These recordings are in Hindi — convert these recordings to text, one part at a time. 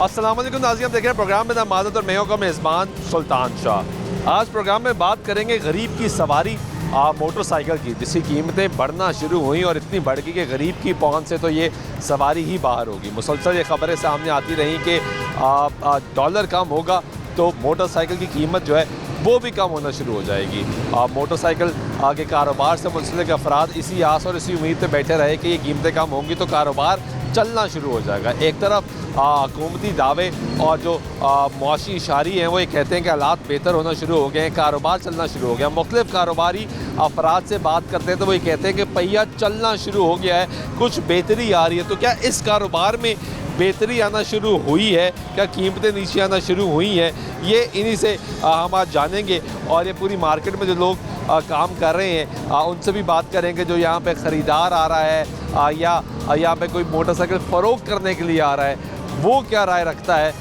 अस्सलाम वालेकुम नाज़रीन, आप देख रहे हैं प्रोग्राम में मादत और मैं का मेज़बान सुल्तान शाह। आज प्रोग्राम में बात करेंगे गरीब की सवारी मोटरसाइकिल की, जिसकी कीमतें बढ़ना शुरू हुई और इतनी बढ़ गई कि गरीब की पहुंच से तो ये सवारी ही बाहर होगी। मुसलसल ये खबरें सामने आती रहीं कि डॉलर कम होगा तो मोटरसाइकिल की कीमत जो है वो भी कम होना शुरू हो जाएगी। मोटरसाइकिल के कारोबार से मुंसलिक अफराद इसी आस और इसी उम्मीद पे बैठे रहे कि ये कीमतें कम होंगी तो कारोबार चलना शुरू हो जाएगा। एक तरफ हुकूमती दावे और जो मुआशी इशारे हैं वो ये कहते हैं कि हालात बेहतर होना शुरू हो गए हैं, कारोबार चलना शुरू हो गया। मुख्तलिफ कारोबारी अफराद से बात करते हैं तो वो ये कहते हैं कि पहिया चलना शुरू हो गया है, कुछ बेहतरी आ रही है। तो क्या इस कारोबार में बेहतरी आना शुरू हुई है, क्या कीमतें नीचे आना शुरू हुई हैं, ये इन्हीं से हम आज जानेंगे। और ये पूरी मार्केट में जो लोग काम कर रहे हैं उनसे भी बात करेंगे। जो यहाँ पे ख़रीदार आ रहा है या यहाँ पे कोई मोटरसाइकिल फ़रोख्त करने के लिए आ रहा है, वो क्या राय रखता है,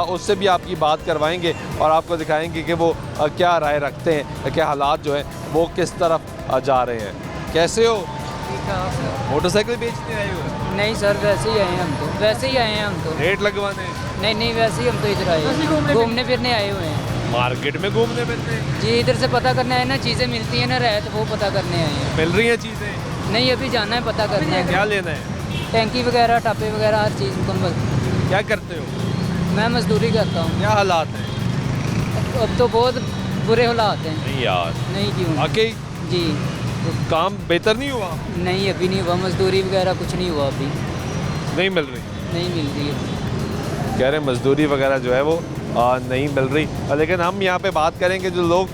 उससे भी आपकी बात करवाएंगे और आपको दिखाएंगे कि वो क्या राय रखते हैं, क्या हालात जो हैं वो किस तरफ जा रहे हैं। कैसे हो? मोटरसाइकिल बेचने आए हो? नहीं सर, वैसे ही आए हैं हम तो, वैसे ही आए हैं हम तो। रेट लगवाने? नहीं, वैसे ही हम तो इधर आए हैं, घूमने फिरने आए हुए हैं। मार्केट में घूमने फिरने? जी, इधर से पता करने आए ना, चीज़ें मिलती हैं ना रहे तो वो पता करने आए हैं। मिल रही हैं चीज़ें? नहीं, अभी जाना है, पता करना है। क्या लेना है? टैंकी वगैरह, टापे वगैरह, हर चीज़ मुकम्मल। क्या करते हो? मैं मजदूरी करता हूँ। क्या हालात हैं? अब तो बहुत बुरे हालात हैं। नहीं यार, नहीं क्यों? आके जी काम बेहतर नहीं हुआ? नहीं, अभी नहीं हुआ, मजदूरी वगैरह कुछ नहीं हुआ अभी। नहीं मिल रही? नहीं मिल रही है। कह रहे हैं मजदूरी वगैरह जो है वो नहीं मिल रही। लेकिन हम यहाँ पे बात करेंगे जो लोग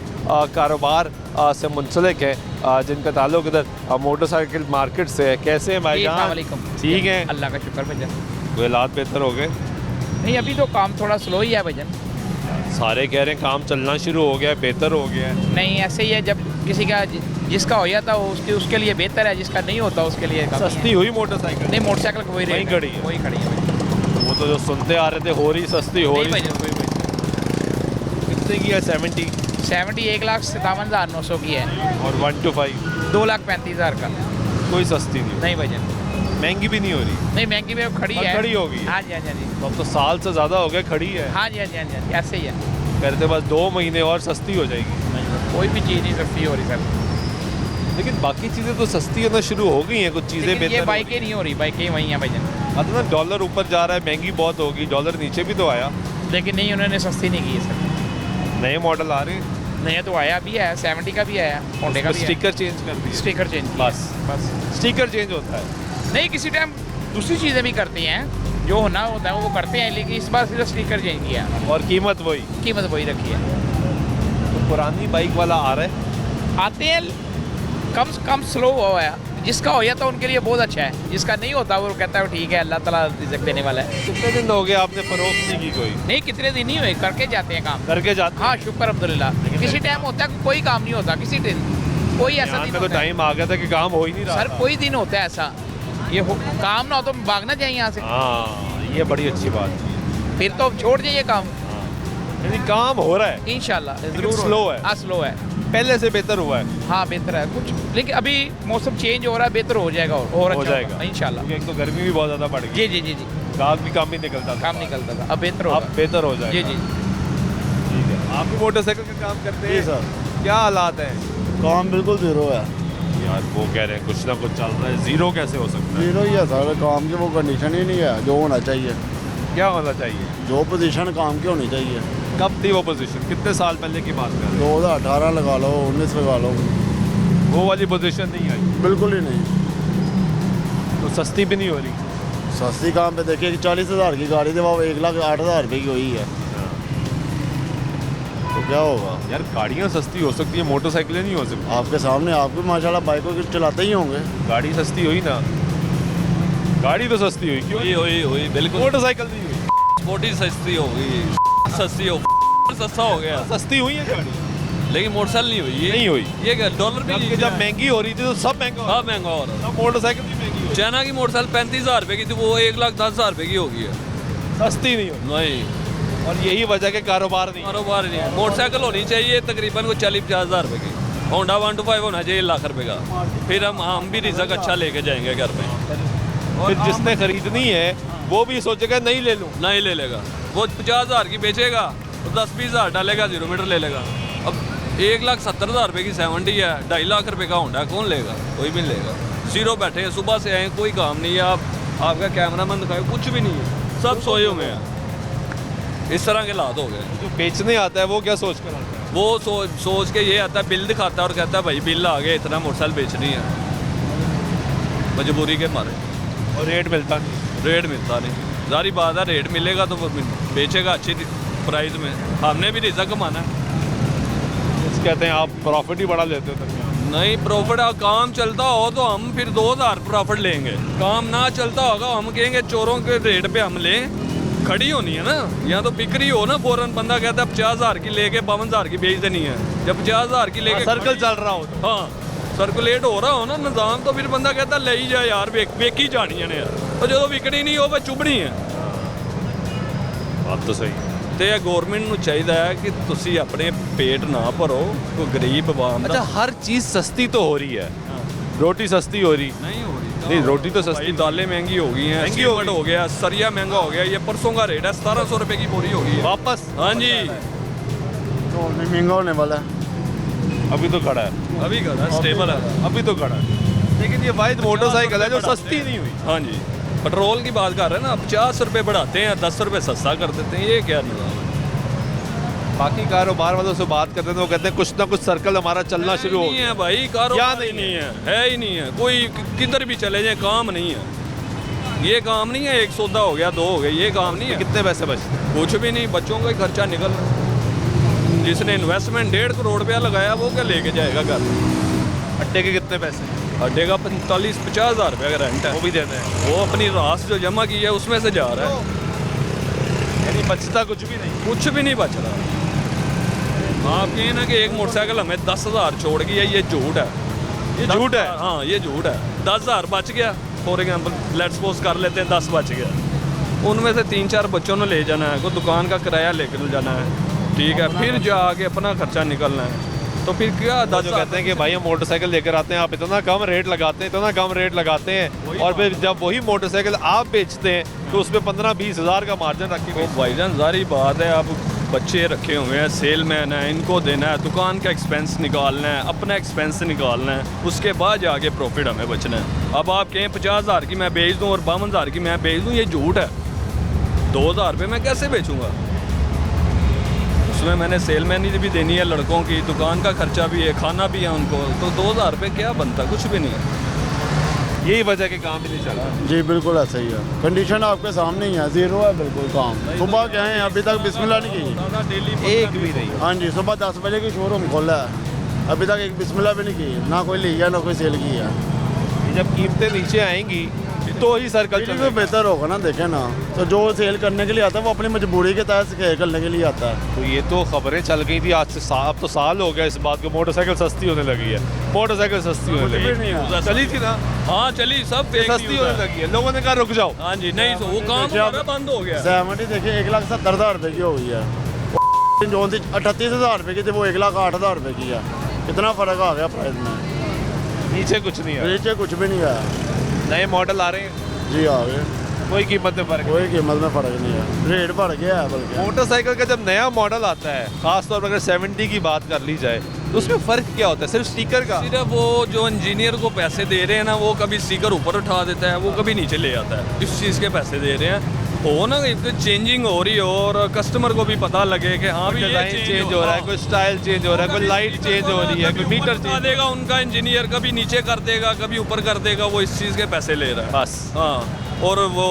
कारोबार से मुंसलिक हैं, जिनका ताल्लुक इधर मोटरसाइकिल मार्केट से है। कैसे हैं भाईजान? ठीक है, अल्लाह का शुक्र भजन। कोई हालात बेहतर हो गए? नहीं, अभी तो काम थोड़ा स्लो ही है भजन। सारे कह रहे हैं काम चलना शुरू हो गया है, बेहतर हो गया है। नहीं, ऐसे ही है, जब किसी का जिसका हो जाता है उसके लिए बेहतर है, जिसका नहीं होता उसके लिए कमी है। सस्ती हुई मोटरसाइकिल? नहीं, मोटरसाइकिल को वही वहीं खड़ी है? वही खड़ी है भजन। वो तो जो सुनते आ रहे थे हो रही सस्ती हो नहीं रही। भजन, कोई भजन। कितने की है? 70? 1,57,900 की है। और 1 to 5? 2,35,000 का। कोई सस्ती नहीं? नहीं भजन, महंगी भी नहीं हो रही? नहीं महंगी में खड़ी है। खड़ी हो गई है? हाँ जी, हाँ जी, हाँ जी। तो अब तो साल से ज़्यादा हो गया खड़ी है। हाँ जी, हाँ जी, हाँ जी, ऐसे ही है। कहते बस 2 महीने और सस्ती हो जाएगी। कोई भी चीज़ नहीं सस्ती हो रही सर। लेकिन बाकी चीज़ें तो सस्ती होना शुरू हो गई हैं, कुछ चीज़ें लेकिन बेहतर ये हो बाइकें नहीं हो रही, बाइकें वही हैं भजन। गई। मतलब ना डॉलर ऊपर जा रहा है, महंगी बहुत होगी, डॉलर नीचे भी तो आया। लेकिन नहीं, उन्होंने सस्ती नहीं की है सर। नए मॉडल आ रहे हैं, नया तो आया भी है, 70 का भी आया, होंडे का भी है। स्टिकर चेंज कर दिए। स्टिकर चेंज बस बस। स्टिकर चेंज होता है। नहीं, किसी टाइम दूसरी चीज़ें भी करते हैं, जो होना होता है वो करते हैं, लेकिन इस बार सिर्फ स्टिकर चेंज किया, और कीमत वही? कीमत वही रखी है। तो पुरानी बाइक वाला आ रहा है? आते हैं, कम से कम स्लो हुआ है, जिसका हो जाता है उनके लिए बहुत अच्छा है, जिसका नहीं होता वो कहता है ठीक है, अल्लाह ताला रिज़्क देने वाला है। कितने दिन हो गए आपने फरोख्त नहीं की कोई? नहीं, कितने दिन नहीं हुए, करके जाते हैं काम। करके जाते? हाँ, शुक्र अल्हम्दुलिल्लाह। किसी टाइम होता है कोई काम नहीं होता, किसी दिन कोई ऐसा यहाँ दिन पे तो होता है। टाइम आ गया था कि काम हो ही नहीं रहा सर था। कोई दिन होता है ऐसा, काम ना हो तो भागना चाहिए यहाँ से, हाँ, ये बड़ी अच्छी बात है। फिर तो छोड़ जाइए काम। यानी काम हो रहा है, इंशाल्लाह लेकिन जरूर slow है। हाँ, स्लो है। पहले से बेहतर हुआ है? हाँ, बेहतर है कुछ, लेकिन अभी मौसम चेंज हो रहा है, बेहतर हो जाएगा और हो अच्छा जाएगा होगा, इंशाल्लाह। क्योंकि एक तो गर्मी भी बहुत ज़्यादा बढ़ गई। जी जी जी जी, गाहक भी काम ही निकलता था। काम निकलता था, अब बेहतर अब होगा। बेहतर हो जाएगा। जी जी। ठीक है। आप भी मोटरसाइकिल का काम करते हैं? जी सर। क्या हालात हैं? काम बिल्कुल ज़ीरो है। यार वो कह रहे हैं कुछ ना कुछ चल रहा है, ज़ीरो कैसे हो सकता है? ज़ीरो ही है सर, काम की वो कंडीशन ही नहीं है जो होना चाहिए। क्या होना चाहिए? जो पोजीशन काम की होनी चाहिए। कब थी वो पोजीशन? कितने साल पहले की बात कर रहे 2018 लगा लो, 19 लगा लो, हैं? वो वाली पोजीशन नहीं आई, बिल्कुल ही नहीं। तो सस्ती भी नहीं हो रही। सस्ती काम पे देखिए कि 40,000 की गाड़ी थी, वो 1,08,000 रुपये की हुई है, तो क्या होगा? यार गाड़ियाँ सस्ती हो सकती है, मोटरसाइकिलें नहीं हो सकती। आपके सामने आप भी माशाल्लाह बाइकों की चलाते ही होंगे। गाड़ी सस्ती हुई ना, गाड़ी तो सस्ती हुई, क्यों? हुई बिल्कुल। मोटरसाइकिल नहीं हुई? स्पोर्टी सस्ती हो गई, सस्ती हो सस्ता हो गया, सस्ती हुई है गाड़ी, लेकिन मोटरसाइकिल नहीं हुई। नहीं हुई। ये क्या डॉलर भी नहीं, जब महंगी हो रही थी तो सब महंगा हो रहा सब महंगा हो रहा था। मोटरसाइकिल भी महंगी हो है। चाइना की मोटरसाइकिल 35,000 रुपये की थी, वो 1,10,000 रुपये की हो गई है। सस्ती नहीं हो, नहीं, और यही वजह के कारोबार नहीं। कारोबार नहीं है। मोटरसाइकिल होनी चाहिए तकरीबन को 40-50,000 रुपये की। होंडा 125 होना चाहिए 1,00,000 रुपये का, फिर हम भी रिजक अच्छा लेके जाएंगे घर में। फिर जिसने खरीदनी है वो भी सोचेगा नहीं ले लूँ। नहीं ले लेगा, वो 50,000 की बेचेगा तो 10-20 हज़ार डालेगा, 0 मीटर ले लेगा। अब 1,70,000 रुपये की 70 है, 2.5 लाख रुपये का होंडा कौन लेगा? कोई भी नहीं लेगा। जीरो बैठे हैं, सुबह से आए, कोई काम नहीं है। आपका कैमरामैन दिखाए, कुछ भी नहीं है, सब सोए हुए हैं। इस तरह के हालात हो गए। जो बेचने आता है वो क्या सोच कर आता है? वो सोच के ये आता है, बिल दिखाता है और कहता है भाई बिल आ गया, इतना मोटरसाइकिल बेचनी है, मजबूरी के मारे। और रेट मिलता नहीं। रेट मिलता नहीं, जारी बात है, रेट मिलेगा तो वो बेचेगा अच्छी प्राइस में। हमने भी रिज़्क कमाना है। कहते हैं आप प्रॉफिट ही बड़ा लेते हो दरमियान। नहीं, प्रॉफिट काम चलता हो तो हम फिर 2,000 प्रॉफिट लेंगे। काम ना चलता होगा हम कहेंगे चोरों के रेट पे हम लें। खड़ी होनी है ना, यहाँ तो बिक्री हो ना, फौरन बंदा कहता है 50,000 की लेके 52,000 की बेच देनी है। जब 50,000 की लेके सर्कल चल रहा हो तो। हाँ, सर्कुलेट हो रहा हो ना निज़ाम, तो फिर बंदा कहता ले ही जा यार, बेकी जानी है यार। तो जो विकनी नहीं हो वह चुभनी है। बात तो सही है। ਤੇ ਗਵਰਨਮੈਂਟ ਨੂੰ ਚਾਹੀਦਾ ਹੈ ਕਿ ਤੁਸੀਂ ਆਪਣੇ पेट ना भरो, कोई गरीब आवाम अच्छा, हर चीज़ सस्ती तो हो रही है। रोटी सस्ती हो रही नहीं हो रही। नहीं, रोटी तो सस्ती। दालें महंगी हो गई हैं, महंगी हो सीमेंट हो गया, सरिया महंगा हो गया। ये परसों का रेट है 1,700 रुपये की बोरी हो गई है वापस। हाँ जी, तो महंगा होने वाला है। अभी तो खड़ा है, अभी का स्टेबल है। अभी तो खड़ा है। लेकिन ये वाहिद मोटरसाइकिल है जो सस्ती नहीं हुई। हाँ जी, पेट्रोल की बात कर रहे हैं ना, 50 रुपये बढ़ाते हैं, 10 रुपये सस्ता कर देते हैं। ये क्या निज़ाम है? बाकी कारोबार वालों से बात करते हैं तो वो कहते हैं कुछ ना कुछ सर्कल हमारा चलना शुरू हो नहीं गया है भाई, कारोबार नहीं ही नहीं है ही नहीं है। कोई किधर भी चले जाए काम नहीं है। ये काम नहीं है, एक सौदा हो गया, 2 हो गए, ये काम नहीं है। कितने पैसे बचते हैं? कुछ भी नहीं, बच्चों का ही खर्चा निकल रहा है। जिसने इन्वेस्टमेंट 1.5 करोड़ रुपया लगाया वो क्या लेके जाएगा घर? अड्डे के कितने पैसे? अड्डे का 45-50 हज़ार रुपये का रेंट है, वो भी देते हैं। वो अपनी रास जो जमा की है उसमें से जा रहा है। यानी बचता कुछ भी नहीं। कुछ भी नहीं बच रहा। आप कहें ना कि एक मोटरसाइकिल हमें 10,000 छोड़ गई है, ये झूठ है। ये झूठ है। हाँ, ये झूठ है। 10,000 बच गया, फॉर एग्जाम्पल लेट्स सपोज कर लेते हैं 10 बच गया, उनमें से 3-4 बच्चों ने ले जाना है, कोई दुकान का किराया लेकर जाना है, ठीक है, फिर जाके अपना खर्चा निकलना है। तो फिर क्या 10 कहते हैं कि भाई हम मोटरसाइकिल लेकर आते हैं, आप इतना कम रेट लगाते हैं, इतना कम रेट लगाते हैं, और फिर जब वही मोटरसाइकिल आप बेचते हैं तो उसमें 15-20 हज़ार का मार्जिन रख के भाईजान जारी बात है, आप बच्चे रखे हुए हैं, सेलमैन है, इनको देना है, दुकान का एक्सपेंस निकालना है, अपना एक्सपेंस निकालना है, उसके बाद जाके प्रॉफिट हमें बचना है। अब आप कहें 50,000 की मैं बेच दूँ और 52,000 की मैं बेच दूँ, ये झूठ है। 2,000 रुपये मैं कैसे बेचूँगा? उसमें मैंने सेलमैनी भी देनी है, लड़कों की दुकान का खर्चा भी है, खाना भी है उनको, तो 2,000 रुपये क्या बनता? कुछ भी नहीं है। यही वजह के काम ही नहीं चला। जी बिल्कुल ऐसा ही है, कंडीशन आपके सामने ही है, ज़ीरो है बिल्कुल काम। सुबह क्या है, अभी तक बिस्मिल्लाह नहीं की, डेली एक भी नहीं। हाँ जी, सुबह 10 बजे की शोरूम खोला है, अभी तक एक बिस्मिल्लाह भी नहीं की, ना कोई ली है ना कोई सेल की है। जब कीमतें नीचे आएंगी तो ही सर्कल तो चलेगा। बेहतर होगा ना, देखें ना, तो जो सेल करने के लिए आता है वो अपनी मजबूरी के तहत सेल करने के लिए आता है। तो ये तो खबरें चल गई थी आज से, अब तो साल हो गया इस बात को, मोटरसाइकिल सस्ती होने लगी है, मोटरसाइकिल सस्ती होने लगी भी नहीं है। चली थी ना, हाँ चली, सब fake सस्ती news होने है। लगी है, लोगों ने कहा रुक जाओ। हाँ जी, नहीं तो वो काम हमारा बंद हो गया। 70 देखिए 1,70,000 रुपये की हो गई है, जो थी 38,000 रुपये की थी वो 1,08,000 रुपये की है। कितना फ़र्क आ गया प्राइस में, नीचे कुछ नहीं है। नीचे कुछ भी नहीं है। नए मॉडल आ रहे हैं, जी आ गए, कोई कीमत में फर्क कोई कीमत में फ़र्क नहीं है, रेट बढ़ गया है बल्कि। मोटरसाइकिल का जब नया मॉडल आता है, खासतौर पर अगर 70 की बात कर ली जाए, तो उसमें फ़र्क क्या होता है? सिर्फ स्टिकर का? सिर्फ वो जो इंजीनियर को पैसे दे रहे हैं ना, वो कभी स्टिकर ऊपर उठा देता है, वो कभी नीचे ले आता है। इस चीज़ के पैसे दे रहे हैं, हो ना, चेंजिंग हो रही हो और कस्टमर को भी पता लगे कि हाँ भी ये डिज़ाइन चेंज हो रहा है, कोई स्टाइल चेंज हो रहा है, कोई लाइट चेंज हो रही है, कोई मीटर बता देगा उनका इंजीनियर, कभी नीचे कर देगा कभी ऊपर कर देगा, वो इस चीज़ के पैसे ले रहा है बस। हाँ, और वो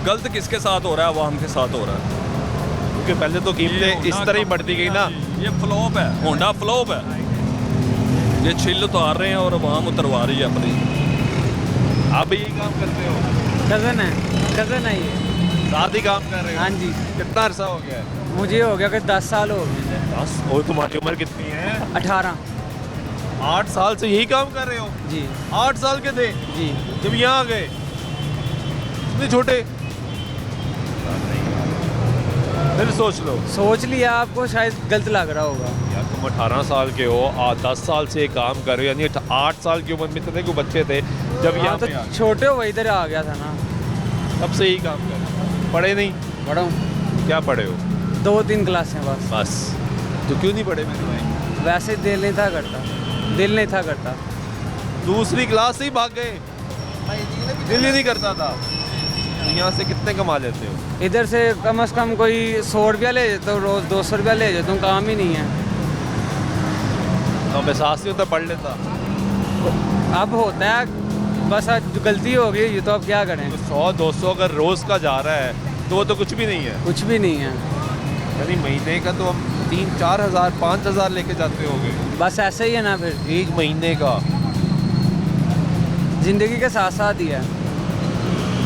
गलत किसके साथ हो रहा है? आवाम के साथ हो रहा है। क्योंकि पहले तो कीमतें इस तरह ही बढ़ती गई ना। ये फ्लॉप है, होंडा फ्लॉप है, ये छिल उतार रहे हैं और आवाम उतरवा रही है अपनी। आप भी यही काम करते हो? कज़न है ये। साथ ही काम कर रहे हो? हाँ जी। कितना अरसा हो गया है? मुझे हो गया कि 10 साल हो गए। 10? और तुम्हारी उम्र कितनी है? 18। 8 साल से यही काम कर रहे हो? जी 8 साल के थे जी। जब यहाँ आ गए? इतने छोटे? फिर सोच लो। सोच लिया, आपको शायद गलत लग रहा होगा। यार तुम 18 साल के हो, 10 साल से ये काम कर रहे हो, यानी 8 साल की उम्र में इतने को बच्चे थे जब यहाँ तो पे आ गए। छोटे हो, इधर आ गया था ना। तब से यही काम कर रहे हो? पढ़े नहीं? पढ़ा हूँ क्या पढ़े हो? 2-3 क्लासें बस। बस। तो क्यों नहीं पढ़े मेरे भाई? वैसे दिल नहीं था करता, दिल नहीं था करता। दूसरी क्लास से ही भाग गए? दिल ही नहीं करता था। तो यहाँ से कितने कमा लेते हो? इधर से कम कोई 100 रुपया ले जाता हूँ रोज़, 200 रुपया ले जाता हूँ, काम ही नहीं है। तो एहसास नहीं होता पढ़ लेता? अब होता है, बस आज गलती हो गई ये तो अब क्या करें। 100-200 अगर रोज़ का जा रहा है तो वो तो कुछ भी नहीं है। कुछ भी नहीं है, यानी महीने का तो हम 3-4 हज़ार 5 हज़ार लेके जाते होंगे बस ऐसे ही है ना। फिर एक महीने का। ज़िंदगी के साथ साथ ही है।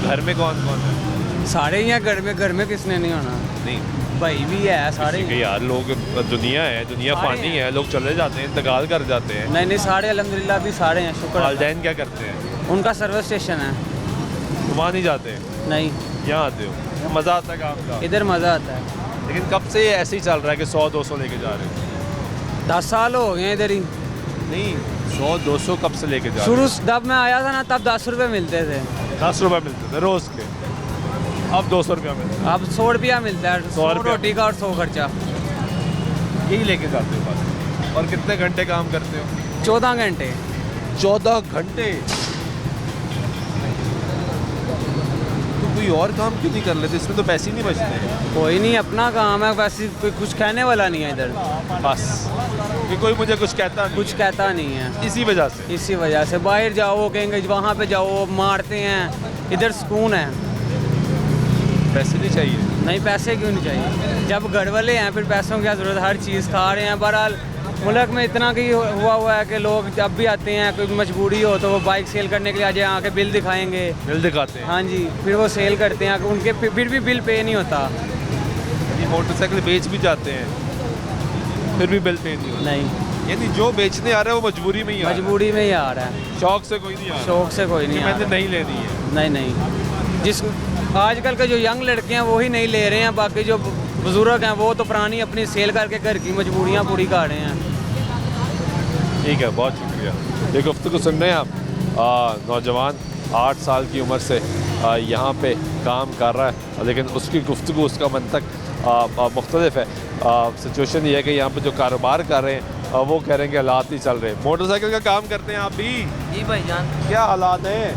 घर में कौन कौन है? सारे ही हैं घर में किसने नहीं होना। नहीं भाई भी है सारे ठीक है ही। यार, लोग दुनिया है, दुनिया सारे फानी हैं। है, लोग चले जाते हैं, इंतकाल कर जाते हैं। नहीं सारे अल्हम्दुलिल्लाह भी सारे हैं, शुक्र अल्लाह। वालदैन क्या करते हैं? उनका सर्विस स्टेशन है। तो वहाँ नहीं जाते? नहीं, यहाँ आते हो? मज़ा आता है काम का? इधर मज़ा आता है। लेकिन कब से ये ऐसे ही चल रहा है कि 100-200 लेके जा रहे हो? 10 साल हो गए इधर ही। नहीं, 100-200 कब से लेके जा रहे शुरू जब मैं आया था ना तब 10 रुपये मिलते थे, हो? 10 रुपये मिलते थे रोज़ के, अब 200 रुपया मिलता है। अब 100 रुपया मिलता है। 100 रुपया। रोटी का और 100 खर्चा। यही लेके जाते हो बस। और कितने घंटे काम करते हो? 14 घंटे। 14 घंटे? तो कोई और काम क्यों नहीं कर लेते? इसमें तो पैसे ही नहीं बचते। कोई नहीं, अपना काम है, वैसे कोई कुछ कहने वाला नहीं है इधर। बस कि कोई मुझे कुछ कहता नहीं कुछ है। कहता नहीं है। इसी वजह से। इसी वजह से बाहर जाओ कहेंगे वहाँ पे जाओ, मारते हैं। इधर सुकून है। पैसे नहीं चाहिए? नहीं, पैसे क्यों नहीं चाहिए? जब घर वाले हैं फिर पैसों की क्या ज़रूरत? हर चीज़ खा रहे हैं। बहरहाल मुल्क में इतना की हुआ है कि लोग जब भी आते हैं, कोई मजबूरी हो तो वो बाइक सेल करने के लिए आ जाए, आके बिल दिखाएंगे। बिल दिखाते हैं? हाँ जी, फिर वो सेल करते हैं, उनके फिर भी बिल पे नहीं होता। ये मोटरसाइकिल बेच भी जाते हैं, फिर भी बिल पे नहीं होता? नहीं, यानी जो बेचने आ रहा है वो मजबूरी में ही आ रहा मजबूरी में ही आ रहा है। है, शौक से कोई नहीं आ रहा। शौक से कोई कि नहीं आ मैंने रहा। नहीं लेनी है। नहीं, जिस आजकल के जो यंग लड़के हैं वो ही नहीं ले रहे हैं, बाकी जो बुजुर्ग हैं वो तो पुरानी अपनी सेल करके घर की मजबूरियाँ पूरी कर रहे हैं। ठीक है, बहुत शुक्रिया। ये गुफ्तगू सुन रहे हैं आप? नौजवान 8 साल की उम्र से यहाँ पे काम कर रहा है, लेकिन उसकी गुफ्तगू, उसका मंतक मुख्तलिफ है। सिचुएशन ये है कि यहाँ पे जो कारोबार कर रहे हैं वो कह रहे हैं कि हालात नहीं चल रहे। मोटरसाइकिल का काम करते हैं आप भी? जी भाईजान, क्या हालात हैं?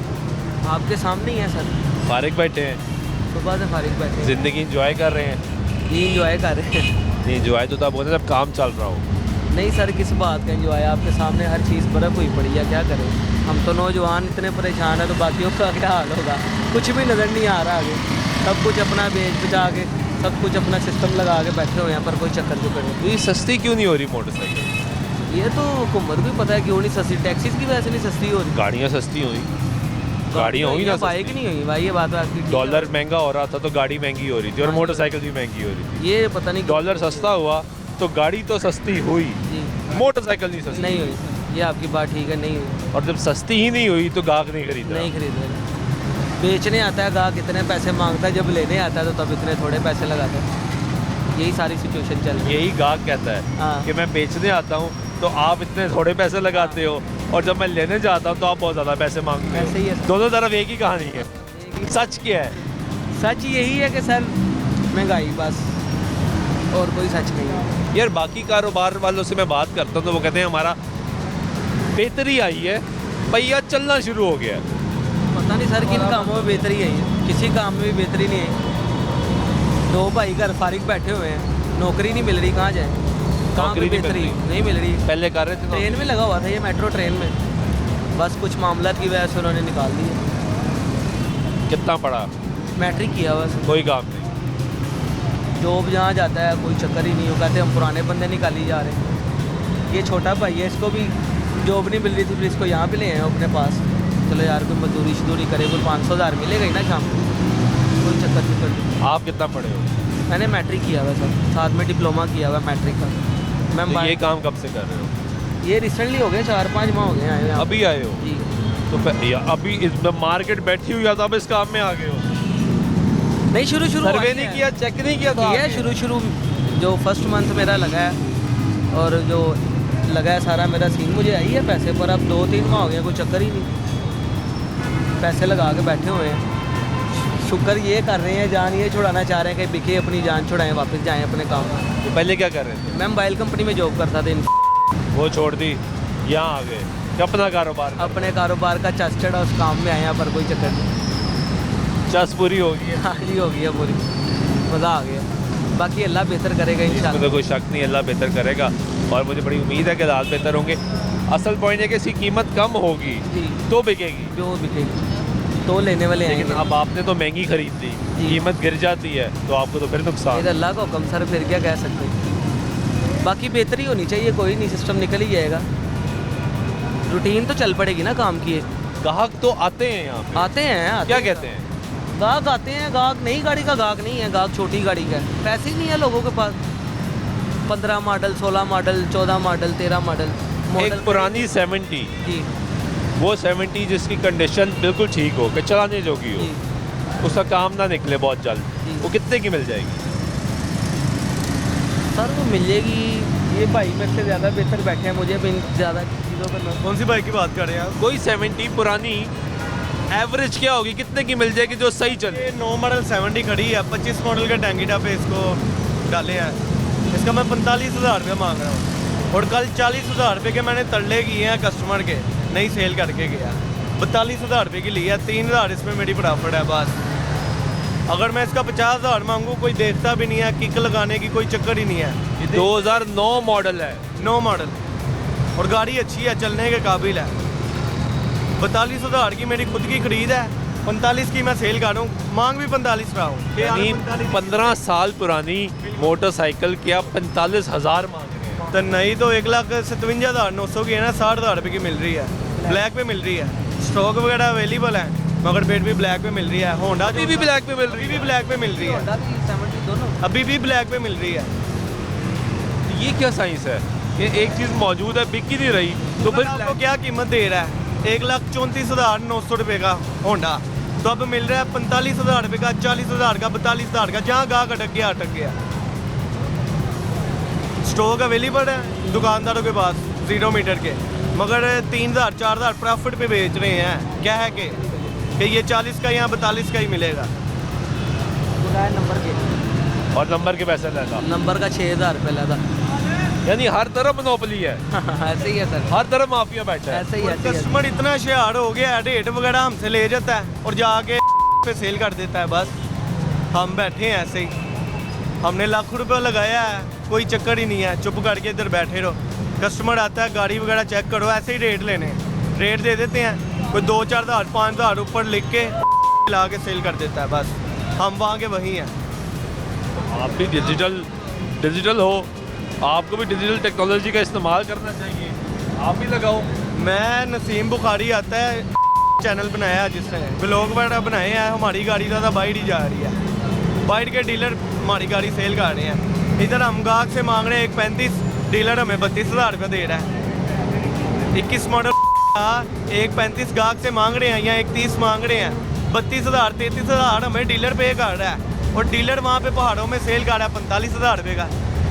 आपके सामने ही है सर। फारिग बैठे हैं? सुबह से फारिग बैठे हैं। ज़िंदगी इंजॉय कर रहे हैं? जी इंजॉय कर रहे हैं। नहीं, इंजॉय तो तब होता है जब काम चल रहा हो। नहीं सर, किस बात का इंजॉय? आपके सामने हर चीज़ बर्फ़ हुई पड़ी है, क्या करें? हम तो नौजवान इतने परेशान हैं, तो बाकियों का क्या हाल होगा? कुछ भी नज़र नहीं आ रहा आगे। सब कुछ अपना बेच बचा के, सब कुछ अपना सिस्टम लगा के बैठे हुए हैं, पर कोई चक्कर चुक्कर नहीं। तो ये सस्ती क्यों नहीं हो रही मोटरसाइकिल? ये तो हुकूमत को पता है क्यों नहीं सस्ती। टैक्सीज की वजह से नहीं सस्ती हो रही। गाड़ियाँ सस्ती हुई, गाड़ियाँ हुई ना बाइक नहीं हुई भाई, ये बात है आपकी। डॉलर महंगा हो रहा था तो गाड़ी महंगी हो रही थी, और मोटरसाइकिल भी महंगी हो रही थी। ये पता नहीं क्यों। डॉलर सस्ता हुआ तो गाड़ी तो सस्ती हुई, जी मोटरसाइकिल नहीं सस्ती नहीं हुई, ये आपकी बात ठीक है, नहीं हुई। और जब सस्ती ही नहीं हुई तो गाहक नहीं खरीदा। नहीं खरीद रहे। बेचने आता है गाहक इतने पैसे मांगता है, जब लेने आता है तो तब इतने थोड़े पैसे लगाता है। यही सारी सिचुएशन चल रही है। यही गाहक कहता है हाँ। कि मैं बेचने आता हूँ तो आप इतने थोड़े पैसे लगाते हो, और जब मैं लेने जाता हूँ तो आप बहुत ज़्यादा पैसे मांगते ऐसे ही हो। है। दोनों तरफ एक ही कहानी है। सच क्या है? सच यही है कि सर महंगाई, बस और कोई सच नहीं है। यार बाकी कारोबार वालों से मैं बात करता हूँ तो वो कहते हैं हमारा बेहतरी आई है, पहिया चलना शुरू हो गया है। पता नहीं सर किन कामों में बेहतरी आई है, किसी काम में भी बेहतरी नहीं आई। 2 भाई घर फारिग बैठे हुए हैं, नौकरी नहीं मिल रही, कहाँ जाए? काम नौकरी में नहीं मिल बेहतरी रही। नहीं मिल रही। पहले कर रहे थे ट्रेन में लगा हुआ था ये, मेट्रो ट्रेन में, बस कुछ मामला की वजह से उन्होंने निकाल दिया। कितना पड़ा? मैट्रिक किया बस। कोई काम नहीं। जॉब जहाँ जाता है कोई चक्कर ही नहीं हो, कहते हम पुराने बंदे निकाली जा रहे हैं। ये छोटा भाई है, इसको भी जॉब नहीं मिल रही थी, फिर इसको यहाँ पे ले आए अपने पास। चलो यार कोई मजदूरी शदूरी करे, कोई 500,000 मिलेगा ही ना शाम को, कोई चक्कर नहीं। आप कितना पढ़े हो? मैंने मैट्रिक किया हुआ सर, साथ में डिप्लोमा किया हुआ मैट्रिक का। मैं तो ये काम कब से कर रहे हो? ये रिसेंटली हो गए, 4-5 माह हो गए आए यहाँ। अभी आए हो? जी। तो अभी इस मार्केट बैठी हुई है तो अब इस काम में आ गए हो? नहीं, शुरू सर्वे नहीं किया, चेक नहीं किया था? किया शुरू जो फर्स्ट मंथ मेरा लगा है, और जो लगा है सारा मेरा सीन, मुझे आई है पैसे, पर अब 2-3 माह हो गए, कोई चक्कर ही नहीं। पैसे लगा के बैठे हुए हैं, शुक्र ये कर रहे हैं, जान ये छुड़ाना चाह रहे हैं कि बिके अपनी जान छुड़ाएं, वापस जाएं अपने काम में। तो पहले क्या कर रहे थे? मैं मोबाइल कंपनी में जॉब करता था, वो छोड़ दी, यहाँ आ गए, अपना कारोबार, अपने कारोबार का चस चढ़ा, उस काम में आए हैं, पर कोई चक्कर नहीं। चस पूरी होगी है। हाँ जी, हो गया पूरी, मज़ा आ गया। बाकी अल्लाह बेहतर करेगा इसमें इंशाल्लाह। तो कोई शक नहीं, अल्लाह बेहतर करेगा और मुझे बड़ी उम्मीद है कि हालात बेहतर होंगे। असल पॉइंट है कि इसकी कीमत कम होगी जी, तो बिकेगी, जो बिकेगी तो लेने वाले लेकिन आएंगे। अब आपने तो महंगी खरीद ली, जी। कीमत गिर जाती है तो आपको तो फिर ये नुकसान। तो अल्लाह का हुक्म सर, फिर क्या कह सकते हैं। बाकी बेहतरी होनी चाहिए, कोई नहीं, सिस्टम निकल ही जाएगा। रूटीन तो चल पड़ेगी ना काम की। ग्राहक तो आते हैं यहाँ पे, आते हैं क्या कहते हैं? गाहक आते हैं, गाहक नई गाड़ी का गाहक नहीं है, गाहक छोटी गाड़ी का है। पैसे ही नहीं है लोगों के पास। 15 मॉडल, 16 मॉडल, 14 मॉडल, 13 मॉडल एक पुरानी 70, जी वो 70 जिसकी कंडीशन बिल्कुल ठीक हो कि चलाने जोगी जी हो, उसका काम ना निकले बहुत जल्द, जी। वो कितने की मिल जाएगी? सर वो मिलेगी। ये भाई मेरे से ज़्यादा बेहतर बैठे हैं, मुझे भी ज़्यादा चीज़ों पर। कौन सी बाइक की बात कर रहे हैं आप? कोई 70 पुरानी एवरेज क्या होगी, कितने की मिल जाएगी जो सही चले? ये 9 मॉडल 70 खड़ी है, 25 मॉडल का टैंकीटा पे इसको डाले हैं। इसका मैं 45,000 रुपये मांग रहा हूँ और कल 40,000 रुपये के मैंने तरले किए हैं कस्टमर के, नहीं सेल करके गया। 42,000 रुपये की ली है, 3,000 इसमें मेरी प्रॉफिट है बस। अगर मैं इसका 50,000 मांगूँ, कोई देखता भी नहीं है, किक लगाने की कोई चक्कर ही नहीं है। 2009 मॉडल है, 9 मॉडल और गाड़ी अच्छी है, चलने के काबिल है। 42,000 की मेरी खुद की खरीद है, 45 की मैं सेल कर रहा हूँ, मांग भी 45 रहा हूँ। यानी 15 साल पुरानी मोटरसाइकिल के आप 45,000 मांग रहे हैं। तो नहीं तो 1,57,900 की है ना, 60,000 रुपये की मिल रही है, ब्लैक पे मिल रही है। स्टॉक वगैरह अवेलेबल है, मगर पेट भी ब्लैक पे मिल रही है। होंडा अभी भी ब्लैक पे मिल रही अभी भी ब्लैक पे मिल रही है, अभी भी ब्लैक पे मिल रही है। है। ये क्या साइंस है कि एक चीज़ मौजूद है, बिक ही नहीं रही, तो फिर आपको क्या कीमत दे रहा है? 1,34,900 रुपये का होंडा, तो अब मिल रहा है 45,000 रुपये का, 40,000 का, 42,000 का। जहाँ गाहक अटक गया अटक गया। स्टॉक अवेलेबल है दुकानदारों के पास 0 मीटर के, मगर 3,000 4,000 प्रॉफिट पे बेच रहे हैं। क्या है कि ये 40 का यहाँ 42 का ही मिलेगा। नंबर के और नंबर के पैसे लेगा, नंबर का 6,000 रुपये लेता। यानी हर तरफ मोनोपोली है, ऐसे ही है सर, हर तरफ माफिया बैठा है। ऐसे ही है। कस्टमर इतना होशियार हो गया है, रेट वगैरह हमसे ले जाता है और जाके पे सेल कर देता है। बस हम बैठे हैं ऐसे ही, हमने लाख रुपये लगाया है, कोई चक्कर ही नहीं है, चुप करके इधर बैठे रहो। कस्टमर आता है, गाड़ी वगैरह चेक करो, ऐसे ही रेट लेने, रेट दे देते हैं। कोई 2-4,000 5,000 ऊपर लिख के ला के सेल कर देता है। बस हम वहाँ के वहीं हैं। आप भी डिजिटल हो, आपको भी डिजिटल टेक्नोलॉजी का इस्तेमाल करना चाहिए, आप भी लगाओ। मैं नसीम बुखारी आता है, चैनल बनाया है जिसने, ब्लॉग वगैरह बनाए हैं। हमारी गाड़ी ज़्यादा बाइट ही जा रही है, बाइट के डीलर हमारी गाड़ी सेल कर रहे हैं। इधर हम गाहक से मांग रहे हैं 1,35,000, डीलर हमें 32,000 रुपये दे रहा है। 21 मॉडल 1,35,000 गाहक से मांग रहे हैं, या 1,30,000 मांग रहे हैं। 32,000 33,000 हमें डीलर पे कर रहा है और डीलर वहाँ पे पहाड़ों में सेल कर रहा है 45,000 रुपये का।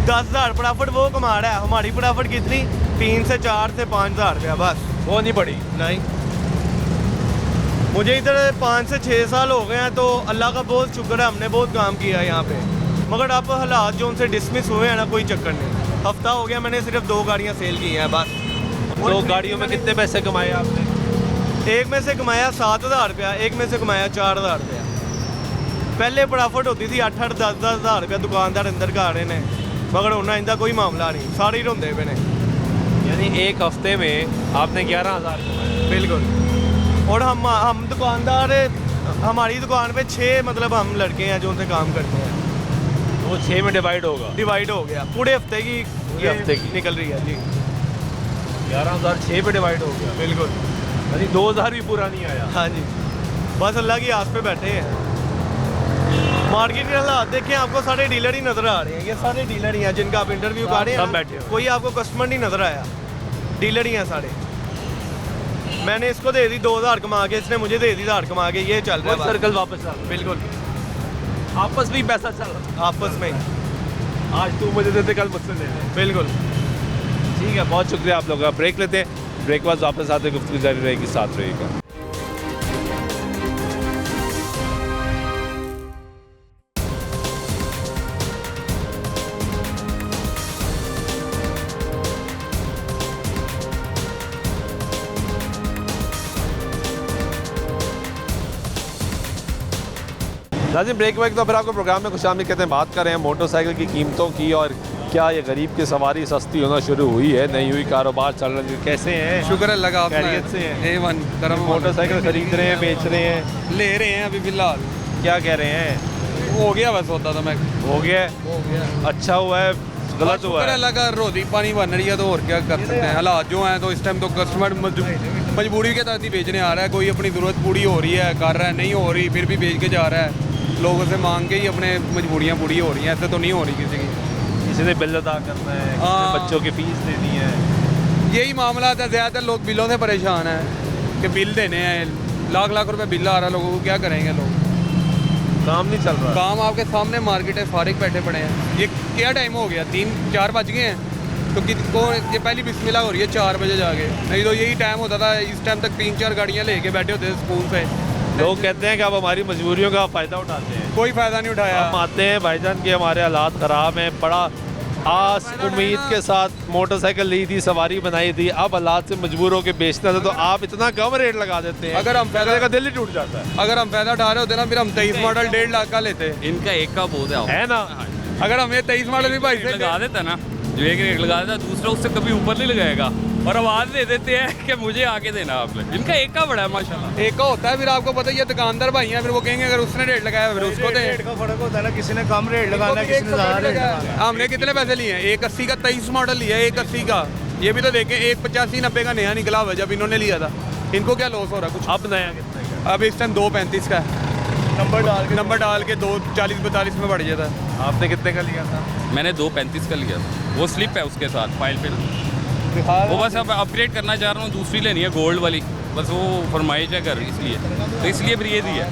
10,000 प्रॉफिट वो कमा रहा है। हमारी प्रॉफिट कितनी? 3 से 4 से 5,000 रुपया बस। वो नहीं पड़ी। नहीं, मुझे इधर 5 से 6 साल हो गए हैं, तो अल्लाह का बहुत शुक्र है, हमने बहुत काम किया है यहाँ पे। मगर अब हालात जो उनसे डिसमिस हुए हैं ना, कोई चक्कर नहीं। हफ्ता हो गया, मैंने सिर्फ 2 गाड़ियाँ सेल की हैं बस। 2 गाड़ियों में कितने पैसे कमाए आपने? एक में से कमाया 7,000 रुपया, एक में से कमाया 4,000 रुपया। पहले प्रॉफिट होती थी 8-8 10,000 रुपया दुकानदार अंदर का रहे ने, मगर उन्हें इंदा कोई मामला नहीं, सारे ही रोंदे पे ने। यानी एक हफ्ते में आपने 11,000 कमाए। बिल्कुल। और हम दुकानदार, हमारी दुकान पे 6 मतलब हम लड़के हैं जो उनसे काम करते हैं। वो 6 में डिवाइड होगा, डिवाइड हो गया, पूरे हफ्ते की पूरे हफ्ते की निकल रही है जी। 11,000 6 पे डिवाइड हो गया। बिल्कुल। यानी 2,000 भी पूरा नहीं आया। हाँ जी, बस अल्लाह की आस पे बैठे हैं। मार्केट के हालात देखें, आपको सारे डीलर ही नजर आ रहे हैं। ये सारे डीलर ही हैं जिनका आप इंटरव्यू कर रहे हैं। सब बैठे हो। कोई आपको कस्टमर नहीं नजर आया, डीलर ही हैं सारे। मैंने इसको दे दी 2,000 कमा के, इसने मुझे दे दी 1,000 कमा के, ये चल रहा है सर्कल वापस आ रहा बिल्कुल, है। आपस में ही पैसा चल रहा है। आपस में ही। आज तू मुझे देते, कल मुझसे ले ले। बिल्कुल। ठीक है, बहुत शुक्रिया आप लोगों का। ब्रेक लेते हैं, ब्रेक बाद वापस आते गुफ्तगू जारी रहेगी, साथ रहिएगा। नाज़रीन ब्रेक वैक तो फिर आपको प्रोग्राम में खुशामदीद कहते हैं। बात कर रहे हैं मोटरसाइकिल की कीमतों की और क्या ये गरीब की सवारी सस्ती होना शुरू हुई है, नहीं हुई, कारोबार चल रहा है, कैसे हैं? शुक्र अल्लाह का, खैरियत से हैं? A1 करम मोटरसाइकिल खरीद रहे हैं, बेच रहे हैं, ले रहे हैं अभी फिलहाल। क्या कह रहे हैं? हो गया बस होता था मैं हो गया है? अच्छा हुआ है, गलत हुआ शुक्र है? अल्लाह का, रोटी पानी बन रही है तो और क्या कर सकते हैं। हालात जो हैं तो इस टाइम तो कस्टमर मजबूरी के तहत ही बेचने आ रहा है। कोई अपनी ज़रूरत पूरी हो रही है कर रहा है, नहीं हो रही फिर भी बेच के जा रहा है। लोगों से मांग के ही अपने मजबूरियाँ पूरी हो रही हैं, ऐसे तो नहीं हो रही किसी की। किसी ने बिल अदा करना है, किसी ने हाँ। बच्चों की फीस देनी है। यही मामला है, ज़्यादातर लोग बिलों से परेशान हैं कि बिल देने हैं, लाख लाख रुपए बिल आ रहा है लोगों को, क्या करेंगे लोग। काम नहीं चल रहा। काम आपके सामने मार्केट है, फारिग बैठे पड़े हैं। ये क्या टाइम हो गया, 3-4 बज गए हैं तो को ये पहली बिस्मिल्लाह हो रही है 4 बजे जाके, नहीं तो यही टाइम होता था। इस टाइम तक 3-4 गाड़ियाँ लेके बैठे होते थे स्कूल से। लोग कहते हैं कि आप हमारी मजबूरियों का फ़ायदा उठाते हैं। कोई फ़ायदा नहीं उठाया। हम आते हैं भाईजान कि हमारे हालात ख़राब हैं, बड़ा आस उम्मीद के साथ मोटरसाइकिल ली थी, सवारी बनाई थी, अब हालात से मजबूर होकर बेचना था तो आप इतना कम रेट लगा देते हैं। अगर हम पैसे का दिल ही टूट जाता है। अगर हम फ़ायदा उठा रहे होते ना, फिर हम 23 मॉडल 1.5 लाख का लेते। इनका एक का बहुत है ना? अगर हम ये 23 मॉडल भी भाई से लगा देता ना, जो एक रेट लगा देता दूसरा उससे कभी ऊपर नहीं लगाएगा और आवाज़ दे देते हैं कि मुझे आके देना आपने। इनका एक का बड़ा है माशाल्लाह। एक का होता है, फिर आपको पता ही है दुकानदार भाई हैं, फिर वो कहेंगे अगर उसने रेट लगाया फिर उसको दे। रेट का फर्क होता है ना, किसी ने कम रेट लगाना है, किसी ने ज़्यादा रेट लगाना है। हमने कितने पैसे लिए हैं? 180 का 23 मॉडल लिया है, 180 का। ये भी तो देखें 185-90 का नया निकला हुआ है जब इन्होंने लिया था। इनको क्या लॉस हो रहा है कुछ? अब नया कितने का? अब इस टाइम 235 का है। नंबर डाल के 240-42 में बढ़ जाता है। आपने कितने का लिया था? मैंने 235 का लिया था, वो स्लिप है उसके साथ फाइल पे ना, वो बस अब अपग्रेड करना चाह रहा हूँ, दूसरी लेनी है गोल्ड वाली, बस वो फरमाइश है कर इसलिए, तो इसलिए फिर ये दिया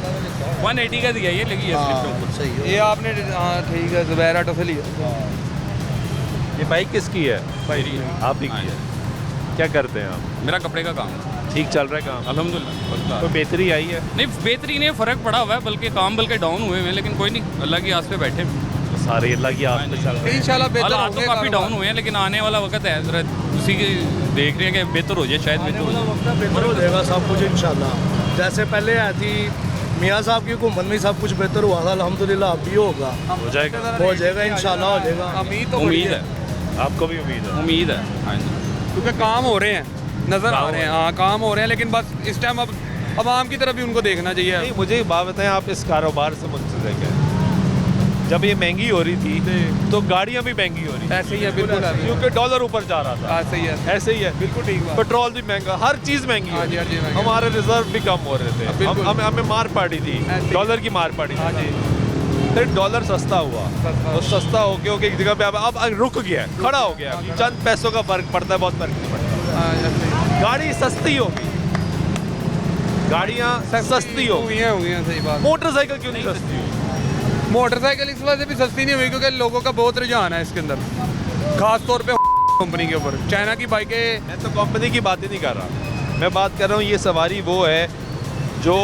180 का दिया, ये लगी है स्लिप पे ऊपर। सही ये आपने, हाँ ठीक है, जुबैर ऑटो से लिया। ये बाइक किसकी है? मेरी आप ही की है? क्या करते हैं आप? मेरा कपड़े का काम है, ठीक चल रहा है काम? अल्हम्दुलिल्लाह। कोई बेहतरी आई है? नहीं बेहतरीन है, फ़र्क पड़ा हुआ है, बल्कि काम बल्कि डाउन हुए हैं, लेकिन कोई नहीं, अल्लाह की आस पे बैठे हैं। तो सारे अल्लाह की आस पे चल रहे हैं। इंशाल्लाह बेहतर हालात होंगे तो काफ़ी कारोबार। डाउन हुए हैं, लेकिन आने वाला वक्त है, ज़रा उसी के देख रहे हैं कि बेहतर हो जाए, शायद बेहतर हो जाए। बेहतर हो जाएगा सब कुछ इंशाल्लाह। जैसे पहले आई थी मियाँ साहब की हुकूमत में सब कुछ बेहतर हुआ था, अल्हम्दुलिल्लाह अब भी होगा, हो जाएगा, हो जाएगा इंशाल्लाह हो जाएगा। उम्मीद तो उम्मीद बड़ी है, आपको भी उम्मीद है? उम्मीद है, हाँ जी। क्योंकि काम हो रहे हैं, नज़र आ रहे हैं। हाँ काम हो रहे हैं, लेकिन बस इस टाइम अब आवाम की तरफ भी उनको देखना चाहिए। नहीं, मुझे एक बात बताएं, आप इस कारोबार से मुंसलिक हैं। जब ये महंगी हो रही थी तो गाड़ियाँ भी महंगी हो रही थी, ऐसे ही है, बिल्कुल ऐसे ही है। क्योंकि डॉलर ऊपर जा रहा था। ऐसे ही है, ऐसे ही है, बिल्कुल ठीक बात। पेट्रोल भी महंगा, हर चीज़ महंगी हो हाँ जी, रही हाँ जी, है। महंगा। हमारे रिजर्व भी कम हो रहे थे, बिल्कुल। हमें मार पड़ी थी, ऐसे ही। डॉलर की मार पड़ी हाँ थी। जी, फिर डॉलर सस्ता हुआ, तो सस्ता होके एक जगह पे अब रुक गया, खड़ा हो गया। चंद पैसों का फर्क पड़ता है, बहुत फर्क नहीं पड़ता। हाँ, ऐसे ही। गाड़ी सस्ती हो गई, गाड़ियाँ सस्ती हो गई, हुई हैं, सही बात। मोटरसाइकिल क्यों नहीं सस्ती हुई? मोटरसाइकिल इस वजह से भी सस्ती नहीं हुई क्योंकि लोगों का बहुत रुझान है इसके अंदर, खास तौर पे कंपनी के ऊपर। चाइना की बाइकें, मैं तो कंपनी की बात ही नहीं कर रहा, मैं बात कर रहा हूँ ये सवारी वो है जो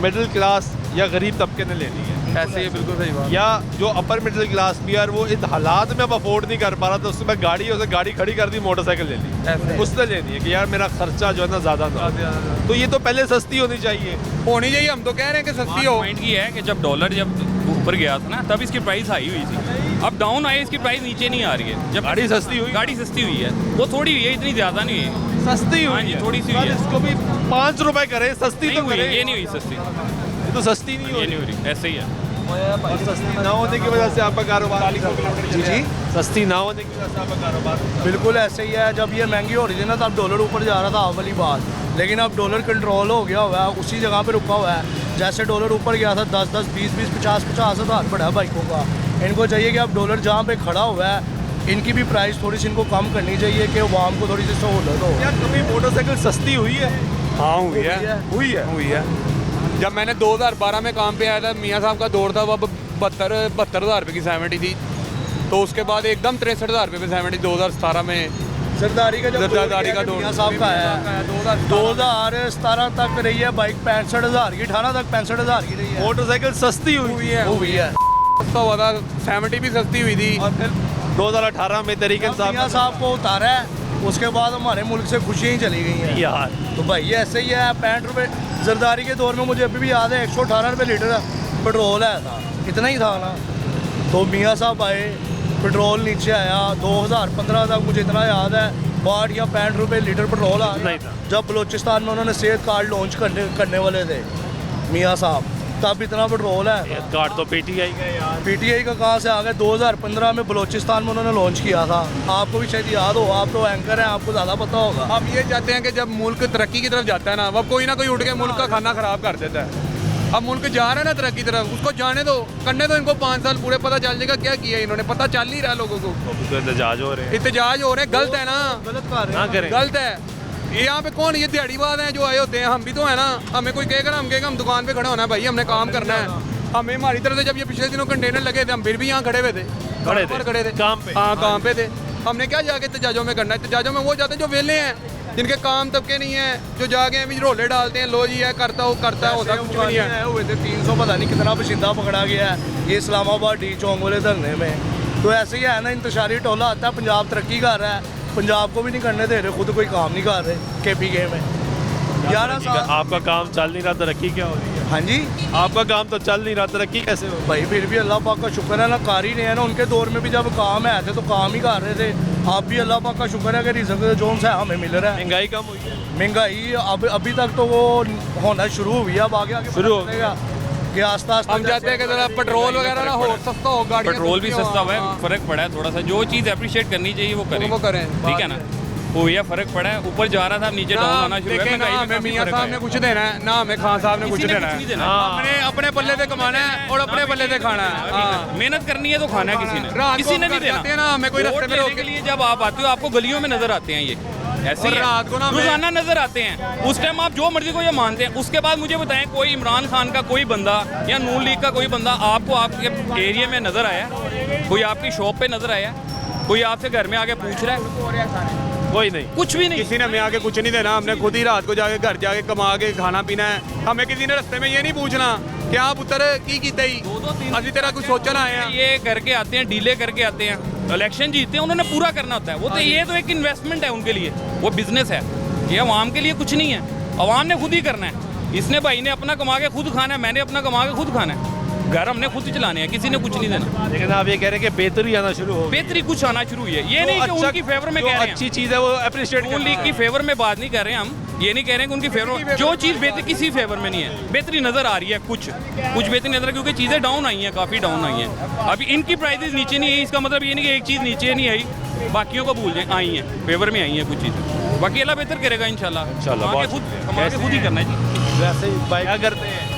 मिडिल क्लास या गरीब तबके ने लेनी है, ऐसे ही है, बिल्कुल सही बात। या जो अपर मिडिल क्लास भी है और वो इन हालात में अब अफोर्ड नहीं कर पा रहा, तो उसमें उसे गाड़ी खड़ी कर दी, मोटरसाइकिल ले ली, ऐसे। उसने लेनी है कि यार मेरा खर्चा जो है ना ज़्यादा ना हो। तो ये तो पहले सस्ती होनी चाहिए। होनी चाहिए, हम तो कह रहे हैं कि सस्ती हो। पॉइंट ये है कि जब डॉलर जब ऊपर गया था ना, तब इसकी प्राइस हाई हुई थी, अब डाउन आए इसकी प्राइस नीचे नहीं आ रही है। जब गाड़ी सस्ती हुई, गाड़ी सस्ती हुई है, वो थोड़ी हुई है, इतनी ज़्यादा नहीं है, सस्ती हाँ हुई जी, है, थोड़ी सी हुई है। इसको भी 5 रुपए करे, सस्ती नहीं तो हुई, करे। ये नहीं हुई सस्ती, ये तो सस्ती नहीं हो ये रही, नहीं हो रही, ऐसे ही है। और सस्ती ना होने की वजह से आपका कारोबार जी जी सस्ती ना होने की वजह से आपका कारोबार बिल्कुल ऐसे ही है। जब ये महंगी हो रही थी ना तब डॉलर ऊपर जा रहा था, आप वाली बात, लेकिन अब डॉलर कंट्रोल हो गया हुआ है, उसी जगह पे रुका हुआ है। जैसे डॉलर ऊपर गया था 10-10, 20-20, 50-50 हज़ार बढ़ा है बाइकों का। इनको चाहिए कि अब डॉलर जहाँ पे खड़ा हुआ है इनकी भी प्राइस थोड़ी सी इनको कम करनी चाहिए कि आवाम को थोड़ी सी सहूलत हो। यार कभी मोटरसाइकिल सस्ती हुई है? हाँ हुई है, हुई है। जब मैंने 2012 में काम पे आया था, मियाँ साहब का दौर था, वो 72 हज़ार रुपये की 70 थी, तो उसके बाद एकदम 63 हज़ार रुपये पे 70 2017 में जरदारी का जरदारी का दौर मियाँ साहब का है 2017 तक रही है बाइक 65 हज़ार की, 18 तक 65 हज़ार की रही है। मोटरसाइकिल सस्ती हुई है, हुई है। सस्ता हुआ था, 70 भी सस्ती हुई थी। और फिर 2018 में तरीके मियाँ साहब को उतारा है, उसके बाद हमारे मुल्क से खुशियाँ ही चली गई हैं यार। तो भाई ऐसे ही है। 65 रुपये जरदारी के दौर में मुझे अभी भी याद है, 118 रुपये लीटर पेट्रोल है था, इतना ही था ना। तो मियाँ साहब आए, पेट्रोल नीचे आया 2015 तक, मुझे इतना याद है 60 या 65 रुपये लीटर पेट्रोल आ नहीं गया। था। जब बलूचिस्तान में उन्होंने सेहत कार्ड लॉन्च करने वाले थे मियाँ साहब, तब इतना पेट्रोल है। कार्ड तो पीटीआई का यार, पीटीआई का कहाँ से आ गया? 2015 में बलूचिस्तान में उन्होंने लॉन्च किया था। आपको भी शायद याद हो, आप तो एंकर हैं, आपको ज़्यादा पता होगा। हम ये चाहते हैं कि जब मुल्क तरक्की की तरफ जाता है ना, अब कोई ना कोई उठ के मुल्क का खाना ख़राब कर देता है। अब मुल्क जा रहा है ना तरक्की की तरफ, उसको जाने दो, करने दो इनको 5 साल पूरे, पता चल जाएगा क्या किया इन्होंने, पता चल ही रहा है लोगों को। तो एहतजाज हो रहे हैं, एहतजाज हो रहे हैं, गलत है ना, गलत कर रहे ना हैं। करें। गलत है। ये यहाँ पे कौन, ये दिहाड़ीबाज हैं जो आए होते हैं, हम भी तो है ना। हमें कोई कहेगा ना, हम कहेगा हम दुकान पे खड़े होना है भाई, हमने काम करना है। हमें हमारी तरफ से जब ये पिछले दिनों कंटेनर लगे थे, हम फिर भी यहाँ खड़े हुए थे, खड़े थे काम पे। हाँ काम पे थे। हमने क्या जाके एहतजाजों में करना है? एहतजाजों में वो जाते हैं जो वेले हैं, जिनके काम तबके नहीं है, जो जाके अभी रोले डालते हैं, लो जी है करता हो करता है, होता कुछ भी नहीं है। हुए थे 300 पता नहीं कितना बशिंदा पकड़ा गया है ये इस्लामाबाद डी चौंक वाले धरने में। तो ऐसे ही है ना, इंतशारी टोला आता है, पंजाब तरक्की कर रहा है, पंजाब को भी नहीं करने दे रहे, खुद कोई काम नहीं कर रहे KPK में। 11 साल आपका काम चल नहीं रहा, तरक्की क्या हो रही है? हाँ जी आपका काम तो चल नहीं रहा, तरक्की कैसे हो? भाई, फिर भी अल्लाह पाक का शुक्र है ना, कर ही रहे हैं ना। उनके दौर में भी जब काम है थे तो काम ही कर रहे थे। आप भी अल्लाह पाक का शुक्र है कि रिज़्क़ जो से हमें मिल रहा है। महंगाई कम हुई है? महंगाई अभी तक तो वो होना शुरू हुई है, अब आगे शुरू हो गया कि आस्ता आस्ता हम चाहते हैं कि जरा पेट्रोल वगैरह ना हो, सस्ता हो, गाड़ी पेट्रोल भी सस्ता हुआ है, फर्क पड़ा है थोड़ा सा। जो चीज़ अप्रिशिएट करनी चाहिए वो करें, वो करें। ठीक है ना। वो भैया फर्क पड़ा है, ऊपर जा रहा था, नीचे डाउन आना शुरू देखें ना, हमें मियाँ साहब ने कुछ देना है ना, हमें खान साहब ने कुछ देना है। हमने अपने पल्ले से कमाना है और अपने पल्ले से खाना है। हाँ। मेहनत करनी है तो खाना है किसी ने, रात किसी को ने नहीं जाते हैं देना। ना, हमें कोई रास्ते वोट में लेने रोक के लिए जब आप आते हो, आपको गलियों में नजर आते हैं ये ऐसे और ही रात को ना मैं- रोजाना नजर आते हैं। उस टाइम आप जो मर्जी को ये मानते हैं। उसके बाद मुझे बताएं, कोई इमरान खान का कोई बंदा या नून लीग का कोई बंदा आपको आपके एरिया में नजर आया? कोई आपकी शॉप पे नजर आया? कोई आपसे घर में आके पूछ रहा है? कोई नहीं, कुछ भी नहीं। किसी ने हमें आके कुछ नहीं देना। हमने खुद ही रात को जाके घर जाके कमा के खाना पीना है। हमें किसी ने रास्ते में ये नहीं पूछना कि आप उतर की कीते ही अभी तेरा कुछ सोचना आए हैं। ये करके आते हैं, डीले करके आते हैं, इलेक्शन जीतते हैं, उन्होंने पूरा करना होता है। वो तो ये तो एक इन्वेस्टमेंट है उनके लिए, वो बिजनेस है। ये अवाम के लिए कुछ नहीं है, अवाम ने खुद ही करना है। इसने भाई ने अपना कमा के खुद खाना है, मैंने अपना कमा के खुद खाना है। घर हमने खुद ही चलाने हैं, किसी ने कुछ नहीं देना। लेकिन आप ये कह रहे हैं कि बेहतरी आना शुरू हो गई। बेहतरी कुछ आना शुरू हुई है, ये नहीं कि उनकी फेवर में कह रहे हैं। अच्छी चीज़ है वो अप्रिशिएट नून लीग की फेवर में बात नहीं कर रहे हैं हम। ये नहीं कह रहे हैं कि उनकी फेवर, जो चीज़ बेहतरी किसी फेवर में नहीं है। बेहतरी नजर आ रही है, कुछ बेहतरी नजर, क्योंकि चीज़ें डाउन आई हैं, काफ़ी डाउन आई हैं। अभी इनकी प्राइसेस नीचे नहीं आई, इसका मतलब ये नहीं कि एक चीज़ नीचे नहीं आई, बाकियों को भूल जाए, आई हैं, फेवर में आई हैं कुछ चीज़ें। बाकी अल्लाह बेहतर करेगा इंशाल्लाह। इंशाल्लाह। खुद ही करना है जी। वैसे ही बाइक क्या करते हैं?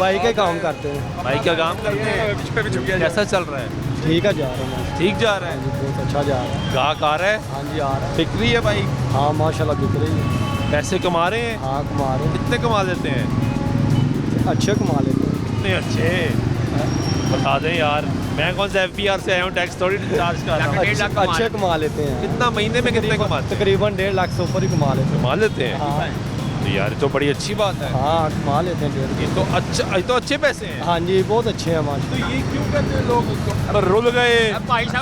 बाइक के काम करते हैं। भाई क्या काम करते हैं? कैसा चल रहा है? ठीक है, जा रहे हैं, ठीक जा रहा है? बहुत अच्छा जा रहा है। गाहक आ रहा है? हाँ जी, आ रहा है। बिक रही है भाई? हाँ माशाल्लाह बिक रही है। पैसे कमा रहे हैं? हाँ कमा रहे कितने कमा लेते हैं? हैं, अच्छे कमा लेते हैं। कितने अच्छे बता दें यार। मैं कौन सा FBR से आया हूँ, टैक्स थोड़ी चार्ज कर रहा हूँ। अच्छे कमा लेते हैं, कितना महीने में कितने कमाते तकरीबन 1.5 लाख से ऊपर ही कमा लेते हैं। कमा लेते हैं? हाँ तो यार ये तो बड़ी अच्छी बात है। हाँ कमा लेते हैं 1.5। ये तो अच्छा, ये तो अच्छे पैसे हैं। हाँ जी, बहुत अच्छे हैं माशा। तो ये क्यों कहते हैं लोग अरे रुल गए,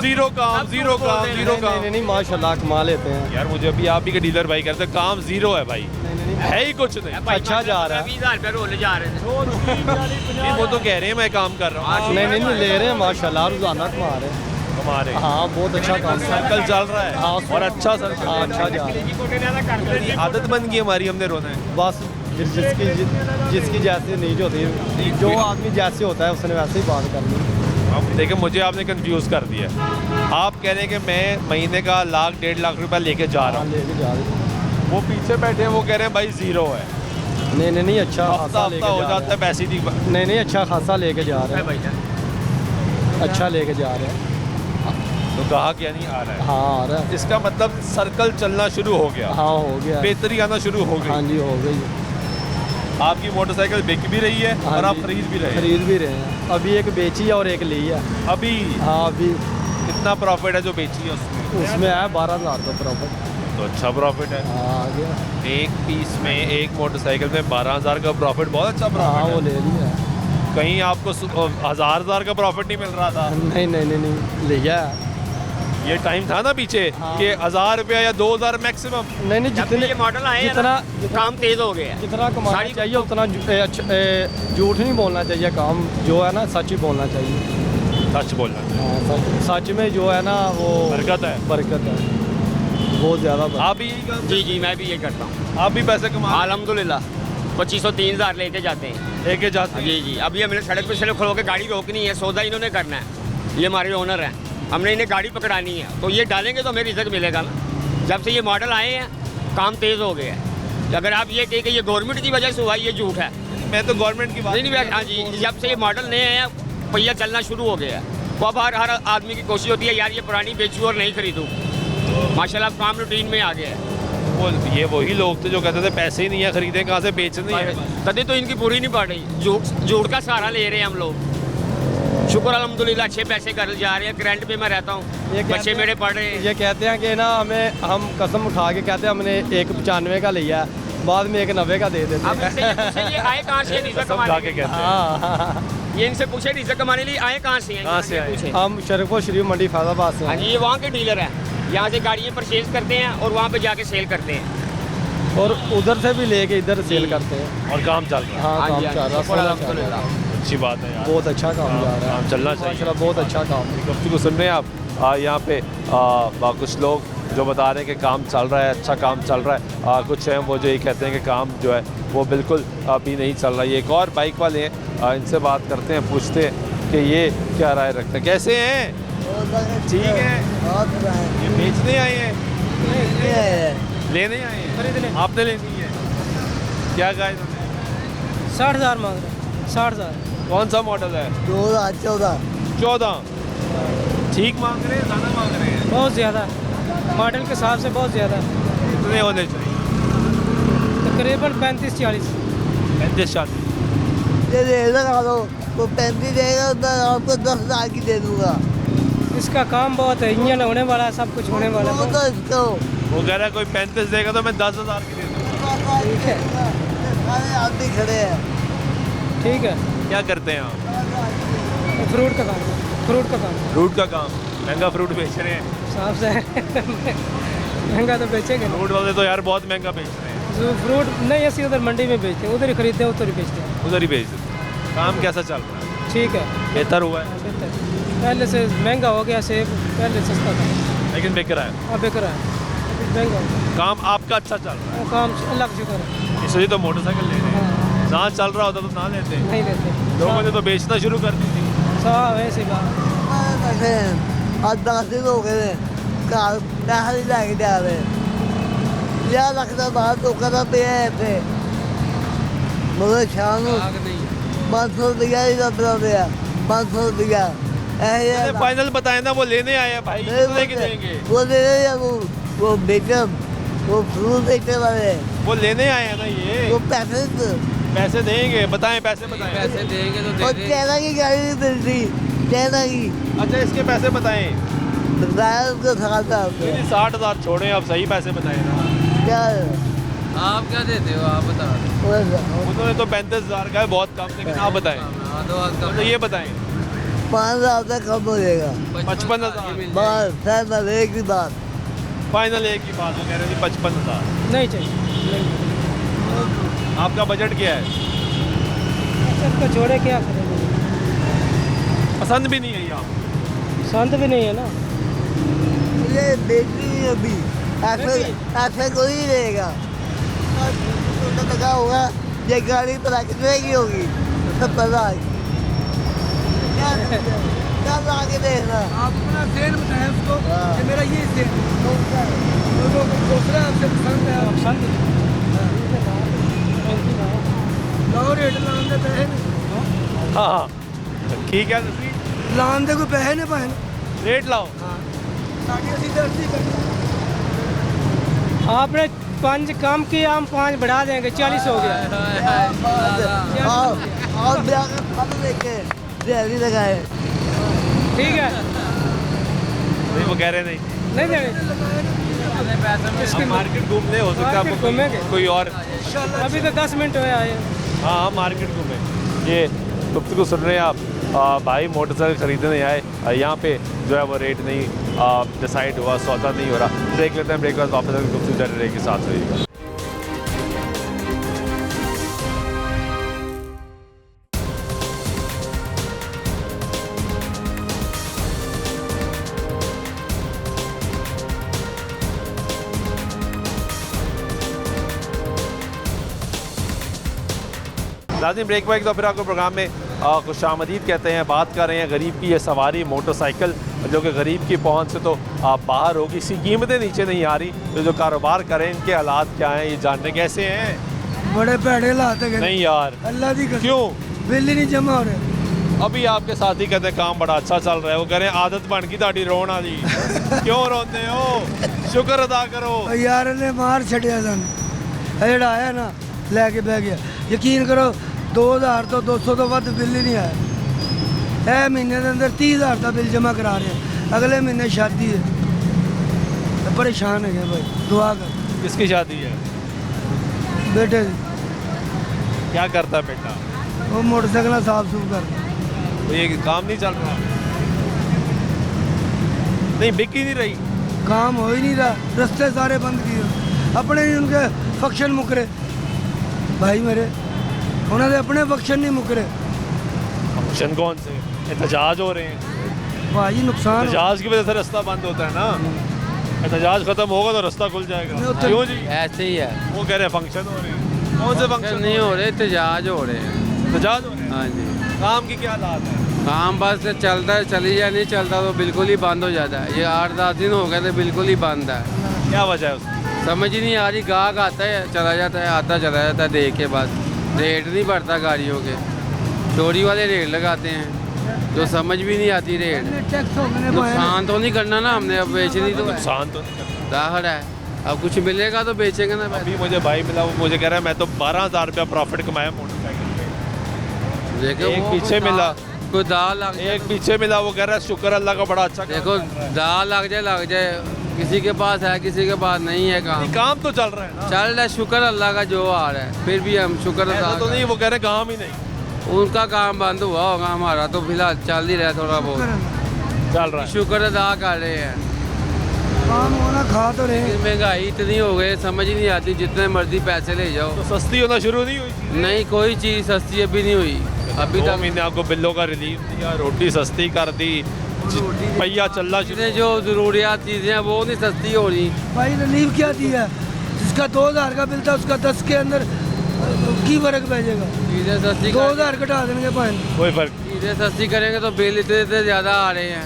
जीरो काम, जीरो काम, जीरो काम? नहीं नहीं, माशाल्लाह कमा लेते हैं। यार मुझे अभी आप ही के डीलर भाई कहते हैं काम जीरो है भाई, है ही कुछ नहीं। अच्छा जा रहा है। 20,000 रुपये रोल जा रहे थे। नहीं, वो तो कह रहे हैं मैं काम कर रहा हूँ। नहीं नहीं, ले रहे हैं माशाल्लाह, रोजाना कमा रहे हैं। कमा रहे हैं। हाँ बहुत अच्छा काम सर्कल चल रहा है। हाँ, और अच्छा सर्कल। हाँ अच्छा जा रहा है। आदत बन गई हमारी, हमने रोना है। बस जिसकी जैसी नीड होती है, जो आदमी जैसे होता है उसने वैसे ही बात करनी। अब देखिए मुझे आपने कंफ्यूज कर दिया। आप कह रहे हैं कि मैं महीने का 1 1.5 लाख रुपया लेके जा रहा हाँ हूँ, लेके जा रहे हैं। वो पीछे बैठे हैं वो कह रहे हैं भाई जीरो है। नहीं नहीं नहीं, अच्छा हफ्ता खासा लेके हफ्ता हो जा जाता है, रहे पैसे नहीं हैं। नहीं नहीं, अच्छा खासा लेके जा रहे हैं, अच्छा लेके जा रहे हैं। तो ग्राहक यानी आ रहा है। हाँ आ रहा है। इसका मतलब सर्कल चलना शुरू हो गया, हाँ हो गया। बेहतरी आना शुरू हो हाँ गई। जी हो गई। आपकी मोटरसाइकिल बिक भी रही है हाँ और आप जी, खरीद भी रहे हैं। खरीद भी रहे हैं। अभी एक बेची है और एक ली है। अभी हाँ अभी कितना प्रॉफिट है जो बेची है उसमें? उसमें है 12,000 का प्रॉफिट। तो अच्छा प्रॉफिट है। हाँ आ गया। एक पीस में, एक मोटरसाइकिल में 12,000 का प्रॉफिट, बहुत अच्छा हाँ वो प्रॉफिट है। ले लिया। कहीं आपको 1,000 का प्रॉफिट नहीं मिल रहा था? नहीं नहीं नहीं नहीं, लिया है। ये टाइम था ना पीछे कि 1000 रुपया या 2000 मैक्सिमम। नहीं जितने ये मॉडल आए हैं जितना काम तेज हो गया है। जितना कमाना चाहिए उतना झूठ नहीं बोलना चाहिए, काम जो है ना सच ही बोलना चाहिए। सच बोलना, सच में जो है ना वो बरकत है, बरकत है बहुत ज़्यादा। आप भी यही काम, जी मैं भी ये करता हूँ। आप भी पैसे कमा अल्हम्दुलिल्लाह 2500-3000 लेके जाते हैं। लेके जाते हैं। जी अभी हमने सड़क पे से खड़ो के गाड़ी रोकनी है, सौदा इन्होंने करना है, ये हमारे ओनर हैं, हमने इन्हें गाड़ी पकड़ानी है, तो ये डालेंगे तो हमें रिजल्ट मिलेगा ना। जब से ये मॉडल आए हैं काम तेज़ हो गया है। अगर आप ये कहें कि ये गवर्नमेंट की वजह से हुआ, ये झूठ है। मैं तो गवर्नमेंट की बात नहीं हाँ जी, जब से ये मॉडल नए आए हैं पहिया चलना शुरू हो गया है, तो अब हर आदमी की कोशिश होती है यार ये पुरानी बेचूँ और नहीं खरीदूँ। माशाल्लाह काम रूटीन में आ गया है। ये वही लोग थे जो कहते थे पैसे ही नहीं है, खरीदे कहाँ से, बेचने है। कभी तो इनकी पूरी नहीं पड़ रही, झूठ का सहारा ले रहे हैं हम लोग। शुक्र अल्हम्दुलिल्लाह अच्छे पैसे कर जा रहे हैं। ग्रैंड पे मैं रहता हूँ, बच्चे मेरे पढ़ रहे हैं। ये कहते हैं कि ना हम कसम उठा के कहते हैं हमने 195 का लिया है, बाद में 190 का दे देते अब इनसे ये पूछे ये आए कहाँ से रिजल्ट कमाने के लिए? हाँ ये इनसे पूछे रिजल्ट कमाने लिए आए कहाँ से हैं? कहाँ से आए? पूछे। हम शरीफपुर शरीफ मंडी फैजाबाद से हाँ जी, ये वहाँ के डीलर हैं, यहाँ से गाड़ियाँ परचेज करते हैं और वहाँ पे जाके सेल करते हैं। और उधर से भी लेके इधर सेल करते हैं और काम चल रहा है। हाँ काम जी, चल रहा है, शुक्र अल्हम्दुलिल्लाह। अच्छी बात है यार, बहुत अच्छा काम जा रहा काम है, चलना चाहिए। माशाल्लाह बहुत अच्छा काम है। गुफ्तगू सुन रहे हैं आप, यहाँ पे कुछ लोग जो बता रहे हैं कि काम चल रहा है, अच्छा काम चल रहा है। कुछ हैं वो जो ये कहते हैं कि काम जो है वो बिल्कुल अभी नहीं चल रहा है। ये एक और बाइक वाले हैं, इनसे बात करते हैं, पूछते हैं कि ये क्या राय रखते हैं। कैसे हैं? ठीक है। ये बेचने आए हैं, लेने आए हैं? आपने लेनी है? क्या कहा इन्होंने? 60,000 मांग रहे हैं, 60,000। कौन सा मॉडल है? 2014। ठीक मांग रहे हैं, ज़्यादा मांग रहे हैं? बहुत ज़्यादा, मॉडल के हिसाब से बहुत ज़्यादा। कितने होने चाहिए? तकरीबन 35-40। 35-40। ये लगा दो तो 35 देगा तो आपको 10,000 की दे दूंगा। इसका काम बहुत है, इंजन होने वाला है, सब कुछ होने वाला वो है। तो इसको वो कह रहा है कोई 35 देगा तो मैं 10,000 की दे दूँगा। ठीक है, सारे आदमी खड़े हैं। ठीक है, क्या करते हैं आप? फ्रूट का काम, फ्रूट का काम, फ्रूट का काम। महंगा फ्रूट बेच रहे हैं। साफ से महंगा तो बेचेंगे ना। फ्रूट वाले तो यार बहुत महंगा बेच रहे हैं। जो फ्रूट नहीं ऐसे उधर मंडी में बेचते हैं, उधर ही खरीदते हैं, उधर ही बेचते हैं। उधर ही बेच देते हैं। काम कैसा चल रहा है? ठीक है, बेहतर हुआ है, बेहतर। पहले से महंगा हो गया सेब, पहले सस्ता था, लेकिन बिक रहा है। अब बिक रहा है, महंगा हो गया। काम आपका अच्छा चल रहा है, काम अल्लाह का शुक्र है। इसलिए तो मोटरसाइकिल ले रहे हैं। ना चल रहा होता तो ना लेते। नहीं लेते लोगों ने तो बेचना शुरू कर दी थी। साफ ऐसी बात। आज 10 दिन हो गए घर पैसा नहीं लैके जा रहे। 50 ਲੱਖ ਦਾ ਬਾਹਰ ਧੋਖਾ ਦਾ ਪਿਆ ਹੈ ਇੱਥੇ, ਮਗਰ ਸ਼ਾਮ ਨੂੰ 500 रुपया ही दबरा दिया, 500 रुपया। फाइनल बताए ना, वो लेने आए हैं भाई, कितने की देंगे? वो ले रहे हैं, वो बेचे, वो फ्रूट बेचने वाले, वो लेने आए हैं ना ये। वो पैसे देंगे, बताएं पैसे बताएं। पैसे देंगे तो और चाइना की गाड़ी नहीं मिलती, चाइना की। अच्छा इसके पैसे बताएं। बताया उसको खाता 60,000 छोड़े, आप सही पैसे बताएं ना। क्या आप क्या देते हो, आप बता दो। उन्होंने तो 35,000 का है, बहुत कम, लेकिन आप बताएं। तो ये बताएं। 5,000 तक कम हो जाएगा। 55,000 बस फाइनल एक ही बात। फाइनल एक ही बात, वो कह रहे थे 55,000। नहीं चाहिए, नहीं। आपका बजट क्या है? सबको छोड़े क्या करेंगे, पसंद भी नहीं है ये आप? शांत भी नहीं है ना। ये बेटी नहीं अभी, ऐसे कोई नहीं रहेगा। तो लगा हुआ ये गाड़ी पता कितने की होगी, 70,000 की। क्या ला के देखना, आप अपना सेल बताएं उसको कि मेरा ये सेल दूसरा आपसे पसंद है, लाओ रेट लान दे पैसे। हाँ ठीक है, लान दे कोई पैसे नहीं पाए, रेट लाओ। आपने 5 कम किया, हम 5 बढ़ा देंगे, 40 हो गया। और ब्याह का फल लेके दिहाड़ी लगाए। ठीक है, नहीं वो कह रहे नहीं। नहीं देंगे। हम मार्केट घूमने, हो सकता है मार्केट आपको घूमेंगे। कोई और। अभी तो 10 मिनट हुए आए। हाँ मार्केट घूमे। ये गुफ्तगू सुन रहे हैं आप, भाई मोटरसाइकिल ख़रीदने आए, यहाँ पे जो है वो रेट नहीं डिसाइड हुआ, सौदा नहीं हो रहा। ब्रेक लेते हैं, ब्रेक के बाद वापस गुफ्तगू जारी के साथ रहिएगा। लाजिम ब्रेक वाइक तो फिर आपको प्रोग्राम में खुशामदीद कहते हैं। बात कर रहे हैं गरीब की ये सवारी मोटरसाइकिल जो कि गरीब की पहुंच से तो बाहर होगी, इसकी कीमतें नीचे नहीं आ रही। तो जो कारोबार करें इनके हालात क्या हैं ये जानने कैसे हैं। बड़े भैड़े हालात है नहीं यार, अल्लाह दी कसम, क्यों? बिल ही नहीं जमा हो रहे। अभी आपके साथी कहते हैं काम बड़ा अच्छा चल रहा है, वो कह रहे हैं आदत बन गई ताड़ी रोन वाली। क्यों रोते हो? शुक्र अदा करो। यार ने मार छड़िया सन, जेड़ा आया ना लैके बह गया। यकीन करो 2000 तो 200 तो वध बिल ही नहीं आया। ए महीने के अंदर 30,000 का बिल जमा करा रहे हैं, अगले महीने शादी है। तो परेशान है भाई, दुआ कर। किसकी शादी है? बेटे की। क्या करता है बेटा? वो मोटरसाइकिल साफ सूफ कर। तो ये काम नहीं चल रहा? नहीं बिक ही नहीं रही, काम हो ही नहीं रहा, रास्ते सारे बंद किए। अपने ही उनके फंक्शन मुकरे भाई मेरे, उन्होंने अपने फंक्शन नहीं मुकरे। फंक्शन कौन से? एहतजाज हो रहे हैं भाई, नुकसान। एहतजाज की वजह से रास्ता बंद होता है ना। एहतजाज खत्म होगा तो रास्ता खुल जाएगा। क्यों जी? ऐसे ही है। वो कह रहे हैं फंक्शन हो रहे हैं। कौन से फंक्शन नहीं हो रहे, एहतजाज हो रहे हैं। एहतजाज हो रहे हैं? हाँ जी। काम की क्या हालात है? काम बस चलता है, चली जाए, नहीं चलता तो बिल्कुल ही बंद हो जाता है। ये 8-10 दिन हो गए तो बिल्कुल ही बंद है। क्या वजह है उसकी? समझ ही नहीं आ रही। गाहक आता है चला जाता है, आता चला जाता है, देख के बस रेट नहीं बढ़ता गाड़ियों के। चोरी वाले रेट लगाते हैं जो समझ भी नहीं आती रेट। नुकसान तो नहीं करना ना हमने, अब बेचनी तो नुकसान तो नहीं करना, जाहिर है। अब कुछ मिलेगा तो बेचेंगे ना। अभी मुझे भाई मिला, वो मुझे कह रहा है मैं तो 12,000 रुपया प्रॉफिट कमाया मोटरसाइकिल पे। देखो एक पीछे मिला, कोई दाल एक पीछे मिला, वो कह रहा है शुक्र अल्लाह का बड़ा अच्छा। देखो दाल लग जाए, किसी के पास है किसी के पास नहीं है। काम तो चल रहा है ना? चल रहा है, शुक्र अल्लाह का जो आ रहा है। फिर भी हम शुक्र अदा तो नहीं, वो कह रहे काम ही नहीं। उनका काम बंद हुआ होगा, हमारा तो फिलहाल चल ही रहा है, थोड़ा बहुत चल रहा है। शुक्र अदा कर रहे हैं। काम होना खा तो रहे। महंगाई इतनी हो गई, समझ ही नहीं आती, जितने मर्जी पैसे ले जाओ। तो सस्ती होना शुरू नहीं हुई? नहीं, कोई चीज़ सस्ती अभी नहीं हुई। अभी 2 महीने आपको बिलों का रिलीफ दिया, रोटी सस्ती कर दी, पहिया चलना शुरू। जो जरूरियात चीज़ें हैं वो नहीं सस्ती हो रही। भाई रिलीफ क्या दिया? जिसका 2000 का बिल था उसका 10 के अंदर की फर्क भेजेगा। चीज़ें सस्ती 2000 घटा देंगे भाई, कोई फर्क। चीज़ें सस्ती करेंगे तो बिल इतने ज़्यादा आ रहे हैं,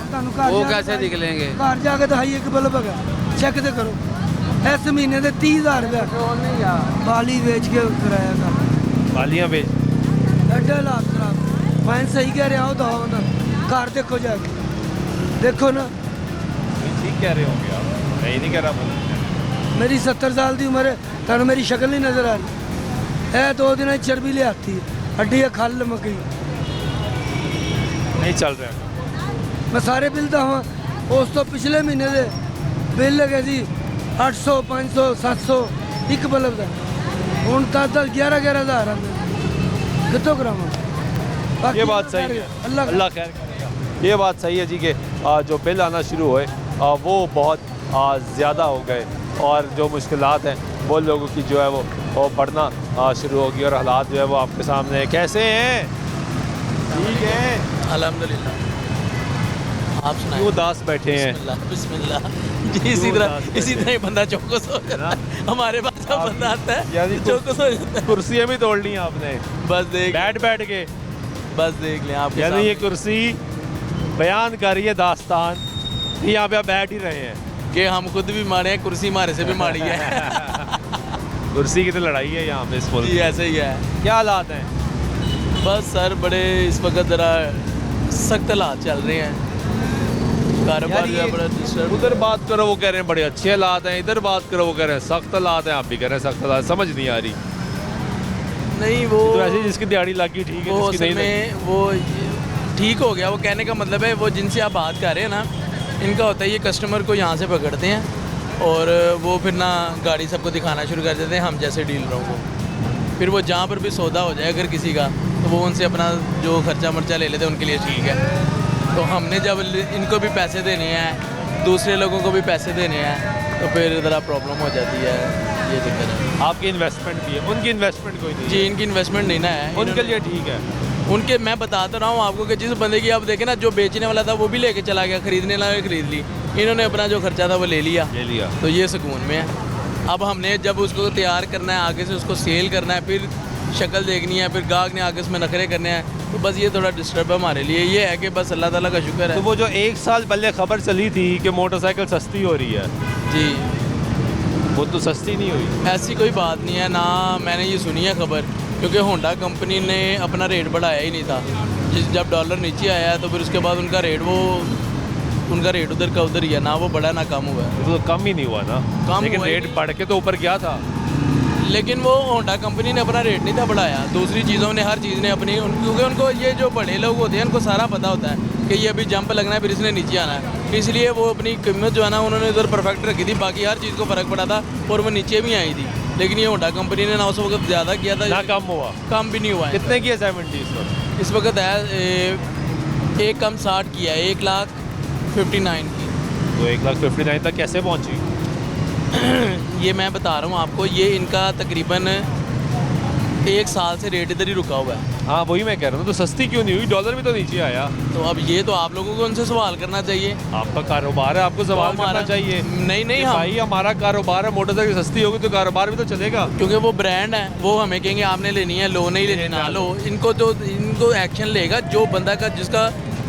वो कैसे निकलेंगे? घर जाके तो हाई एक बल्ब है, चेक तो करो। इस महीने से 30,000 रुपया बाली बेच के कराया था। बालियाँ बेच? एडा हालात खराब। फाइन सही कह रहे हो तो घर देखो जाके, देखो ना। ठीक कह रहे होंगे आप, मैं नहीं कह रहा। मेरी 70 साल की उम्र है, तुम मेरी शक्ल नहीं नजर आ रही है। 2 दिन चर्बी ले आती है, हड्डी खल लमक गई, नहीं चल रहा। मैं सारे बिल तो हाँ, उस तो पिछले महीने के बिल लगे सी 800 500 700 एक बल्ब का। हूँ 10-11 हज़ार कितों करावा। ये बात सही है, अल्लाह खैर करेगा। ये बात सही है जी कि जो बिल आना शुरू हुए वो बहुत ज़्यादा हो गए और जो मुश्किलात हैं वो लोगों की जो है वो बढ़ना शुरू होगी और हालात जो है वो आपके सामने है। कैसे हैं? ठीक है अल्हम्दुलिल्लाह। आप सुनाएं। क्यों उदास बैठे हैं? बिस्मिल्लाह जी। इसी तरह बंदा चौकस हो जाता है। हमारे पास जब बंदा आता है चौकस हो जाता है। कुर्सियाँ भी तोड़ ली आपने? बस देख बैठ के बस देख लें आप। यानी ये कुर्सी बयान कर रही है दास्तान, यहाँ पे आप बैठ ही रहे हैं कि हम खुद भी मारे हैं, कुर्सी मारे से भी मारी है। कुर्सी की तो लड़ाई है यहाँ पे इस मुल्क जी, ऐसे ही है। क्या हालात हैं? बस सर बड़े इस वक्त ज़रा सख्त हालात चल रहे हैं, कारोबार जो है बड़ा डिस्टर्ब। उधर बात करो वो कह रहे हैं बड़े अच्छे हालात हैं, इधर बात करो वो कह रहे हैं सख्त हालात हैं, आप भी कह रहे हैं सख्त हालात। समझ नहीं आ रही। नहीं वो तो ऐसे जिसकी दिहाड़ी लगी ठीक है, वो जिसकी नहीं में वो ठीक हो गया। वो कहने का मतलब है वो जिनसे आप बात कर रहे हैं ना, इनका होता है ये कस्टमर को यहाँ से पकड़ते हैं और वो फिर ना गाड़ी सबको दिखाना शुरू कर देते हैं हम जैसे डीलरों को। फिर वो जहाँ पर भी सौदा हो जाए अगर किसी का, तो वो उनसे अपना जो खर्चा मर्चा ले लेते हैं, उनके लिए ठीक है। तो हमने जब इनको भी पैसे देने हैं, दूसरे लोगों को भी पैसे देने हैं, तो फिर ज़रा प्रॉब्लम हो जाती है, ये दिक्कत है। आपकी इन्वेस्टमेंट भी है, उनकी इन्वेस्टमेंट कोई नहीं जी, इनकी इन्वेस्टमेंट नहीं ना है, उनके लिए ठीक है। उनके मैं बता तो रहा हूँ आपको कि जिस बंदे की आप देखें ना, जो बेचने वाला था वो भी लेके चला गया, खरीदने वाला खरीद ली, इन्होंने अपना जो खर्चा था वो ले लिया, तो ये सुकून में है। अब हमने जब उसको तैयार करना है, आगे से उसको सेल करना है, फिर शक्ल देखनी है, फिर गाहक ने आगे उसमें नखरे करने हैं, तो बस ये थोड़ा डिस्टर्ब है हमारे लिए। ये है कि बस अल्लाह ताला का शुक्र है। तो वो जो 1 साल पहले खबर चली थी कि मोटरसाइकिल सस्ती हो रही है, जी, वो तो सस्ती नहीं हुई। ऐसी कोई बात नहीं है ना, मैंने ये सुनी है खबर, क्योंकि होंडा कंपनी ने अपना रेट बढ़ाया ही नहीं था। जब डॉलर नीचे आया है तो फिर उसके बाद उनका रेट उधर का उधर ही है, ना वो बढ़ा ना कम हुआ है। तो कम ही नहीं हुआ ना, लेकिन हुआ रेट बढ़ के तो ऊपर गया था। लेकिन वो होंडा कंपनी ने अपना रेट नहीं था बढ़ाया, दूसरी चीज़ों ने, हर चीज़ ने अपनी, क्योंकि उनको ये जो बड़े लोग होते हैं उनको सारा पता होता है कि ये अभी जंप लगना है, फिर इसने नीचे आना है, इसलिए वो अपनी कीमत जो है ना उन्होंने उधर परफेक्ट रखी थी, बाकी हर चीज़ को फ़र्क पड़ा था और वो नीचे भी आई थी। लेकिन ये होंडा कंपनी ने ना उस वक्त ज़्यादा किया था, ना कम हुआ, कम भी नहीं हुआ है। कितने की है 70 इस वक्त है एक कम 60 की है, 1,59,000 की। तो 1,59,000 तक कैसे पहुंची? ये मैं बता रहा हूँ आपको, ये इनका तकरीबन 1 साल से रेट इधर ही रुका हुआ है। हाँ वही मैं कह रहा हूँ, तो सस्ती क्यों नहीं हुई? डॉलर भी तो नीचे आया। तो अब ये तो आप लोगों को उनसे सवाल करना चाहिए, आपका कारोबार है, आपको सवाल करना चाहिए। नहीं भाई हमारा कारोबार है, मोटरसाइकिल सस्ती होगी तो कारोबार भी तो चलेगा। क्योंकि वो ब्रांड है, वो हमें कहेंगे आपने लेनी है लो, नहीं लेनी ना लो। इनको एक्शन लेगा जो बंदा का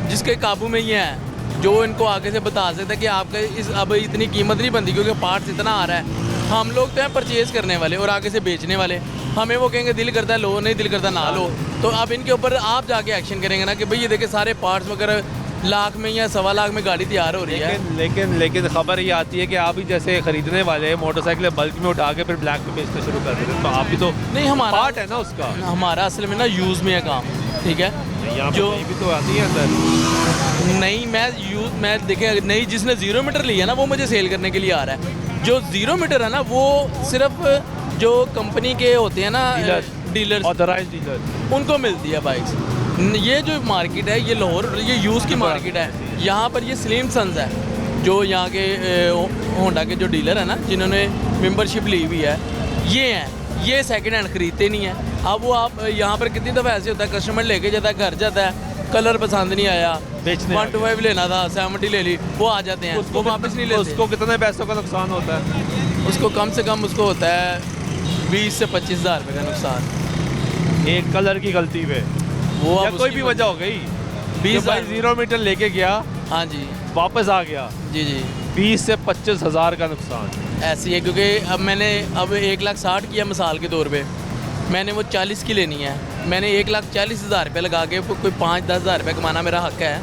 जिसके काबू में ये है, जो इनको आगे से बता सकता है कि आपका अब इतनी कीमत नहीं बनती, क्योंकि पार्ट्स इतना आ रहा है। हम लोग तो हैं परचेज़ करने वाले और आगे से बेचने वाले, हमें वो कहेंगे दिल करता है लो, नहीं दिल करता ना लो। तो अब इनके ऊपर आप जाके एक्शन करेंगे ना कि भाई ये देखे सारे पार्ट्स वगैरह लाख में या 1.25 लाख में गाड़ी तैयार हो रही है। लेकिन खबर ये आती है कि आप ही जैसे खरीदने वाले मोटरसाइकिल बल्क में उठा के फिर ब्लैक में बेचना शुरू कर देते हैं, तो आप भी तो नहीं, हमारा पार्ट है ना उसका। हमारा असल में ना यूज़ में है काम, ठीक है, जो भी तो आती है अंदर। नहीं, मैं देखे नहीं, जिसने 0 मीटर लिया ना वो मुझे सेल करने के लिए आ रहा है। जो 0 मीटर है ना वो सिर्फ जो कंपनी के होते हैं ना डीलर, ऑथराइज्ड डीलर, उनको मिलती है बाइक्स। ये जो मार्केट है ये लाहौर, ये यूज़ की मार्केट है। यहाँ पर ये स्लिम सन्स है जो यहाँ के होंडा के जो डीलर है ना, जिन्होंने मेंबरशिप ली हुई है, ये हैं, ये सेकंड हैंड खरीदते नहीं हैं। अब वो आप यहाँ पर कितनी दफ़ा ऐसे होता है, कस्टमर लेके जाता है, घर जाता है, कलर पसंद नहीं आया, 125 लेना था, 70 ले ली, वो आ जाते हैं, उसको वापस नहीं लेते। उसको कितने पैसों का नुकसान होता है? उसको कम से कम उसको होता है 20 से 25 हज़ार रुपये का नुकसान, एक कलर की गलती पे। वो या कोई भी वजह हो गई, 20 0 मीटर लेके गया, हाँ जी, वापस आ गया, जी 20 से 25 हज़ार का नुकसान ऐसी है। क्योंकि अब मैंने 1,60,000 किया मिसाल के तौर पे, मैंने वो 40 की लेनी है, मैंने 1,40,000 रुपये लगा के कोई 5-10 हज़ार रुपये कमाना मेरा हक है।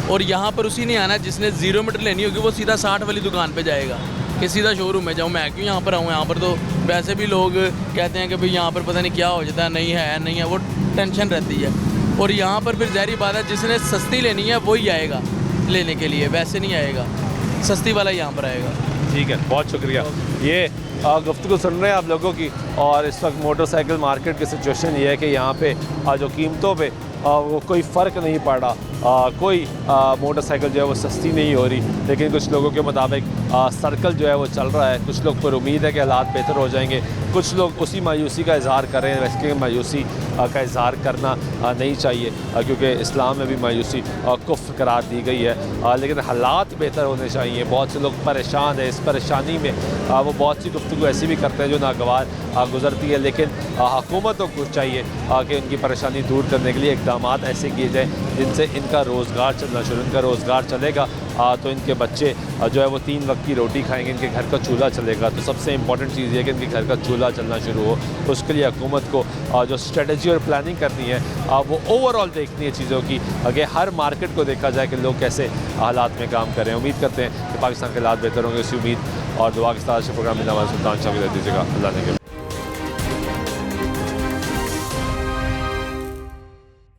और यहाँ पर उसी नहीं आना जिसने 0 मीटर लेनी होगी, वो सीधा 60 वाली दुकान पे जाएगा कि सीधा शोरूम में जाऊँ। मैं क्यों यहाँ पर आऊँ? यहाँ पर तो वैसे भी लोग कहते हैं कि भाई यहाँ पर पता नहीं क्या हो जाता है, नहीं है, वो टेंशन रहती है। और यहाँ पर फिर ज़ाहिर बात है जिसने सस्ती लेनी है वही आएगा लेने के लिए, वैसे नहीं आएगा, सस्ती वाला यहाँ पर आएगा। ठीक है, बहुत शुक्रिया। ये गुफ्तगू सुन रहे हैं आप लोगों की, और इस वक्त मोटरसाइकिल मार्केट की सिचुएशन ये है कि यहाँ पे जो कीमतों पे वो कोई फ़र्क नहीं पड़ रहा, कोई मोटरसाइकिल जो है वो सस्ती नहीं हो रही, लेकिन कुछ लोगों के मुताबिक सर्कल जो है वो चल रहा है। कुछ लोग पर उम्मीद है कि हालात बेहतर हो जाएंगे, कुछ लोग उसी मायूसी का इज़हार कर रहे हैं। वैसे कि मायूसी का इज़हार करना नहीं चाहिए, क्योंकि इस्लाम में भी मायूसी कुफ्र करार दी गई है, लेकिन हालात बेहतर होने चाहिए। बहुत से लोग परेशान हैं, इस परेशानी में वो बहुत सी गुफ्तगू ऐसी भी करते हैं जो नागवार गुजरती है, लेकिन हुकूमतों को चाहिए कि उनकी परेशानी दूर करने के लिए इक़दाम ऐसे किए जाएँ जिनसे इनका रोज़गार चलना शुरू, इनका रोज़गार चलेगा तो इनके बच्चे जो है वो 3 वक्त की रोटी खाएंगे, इनके घर का चूल्हा चलेगा। तो सबसे इम्पॉर्टेंट चीज़ ये है कि इनके घर का चूल्हा चलना शुरू हो। उसके लिए हुकूमत को जो स्ट्रेटजी और प्लानिंग करनी है वो ओवरऑल देखनी है चीज़ों की, आगे हर मार्केट को देखा जाए कि लोग कैसे हालात में काम करें। उम्मीद करते हैं कि पाकिस्तान के हालात बेहतर होंगे, इसी उम्मीद और दुआ के साथ प्रोग्राम में नवाज़ सुल्तान शामिल दीजिएगा। अल्लाह ने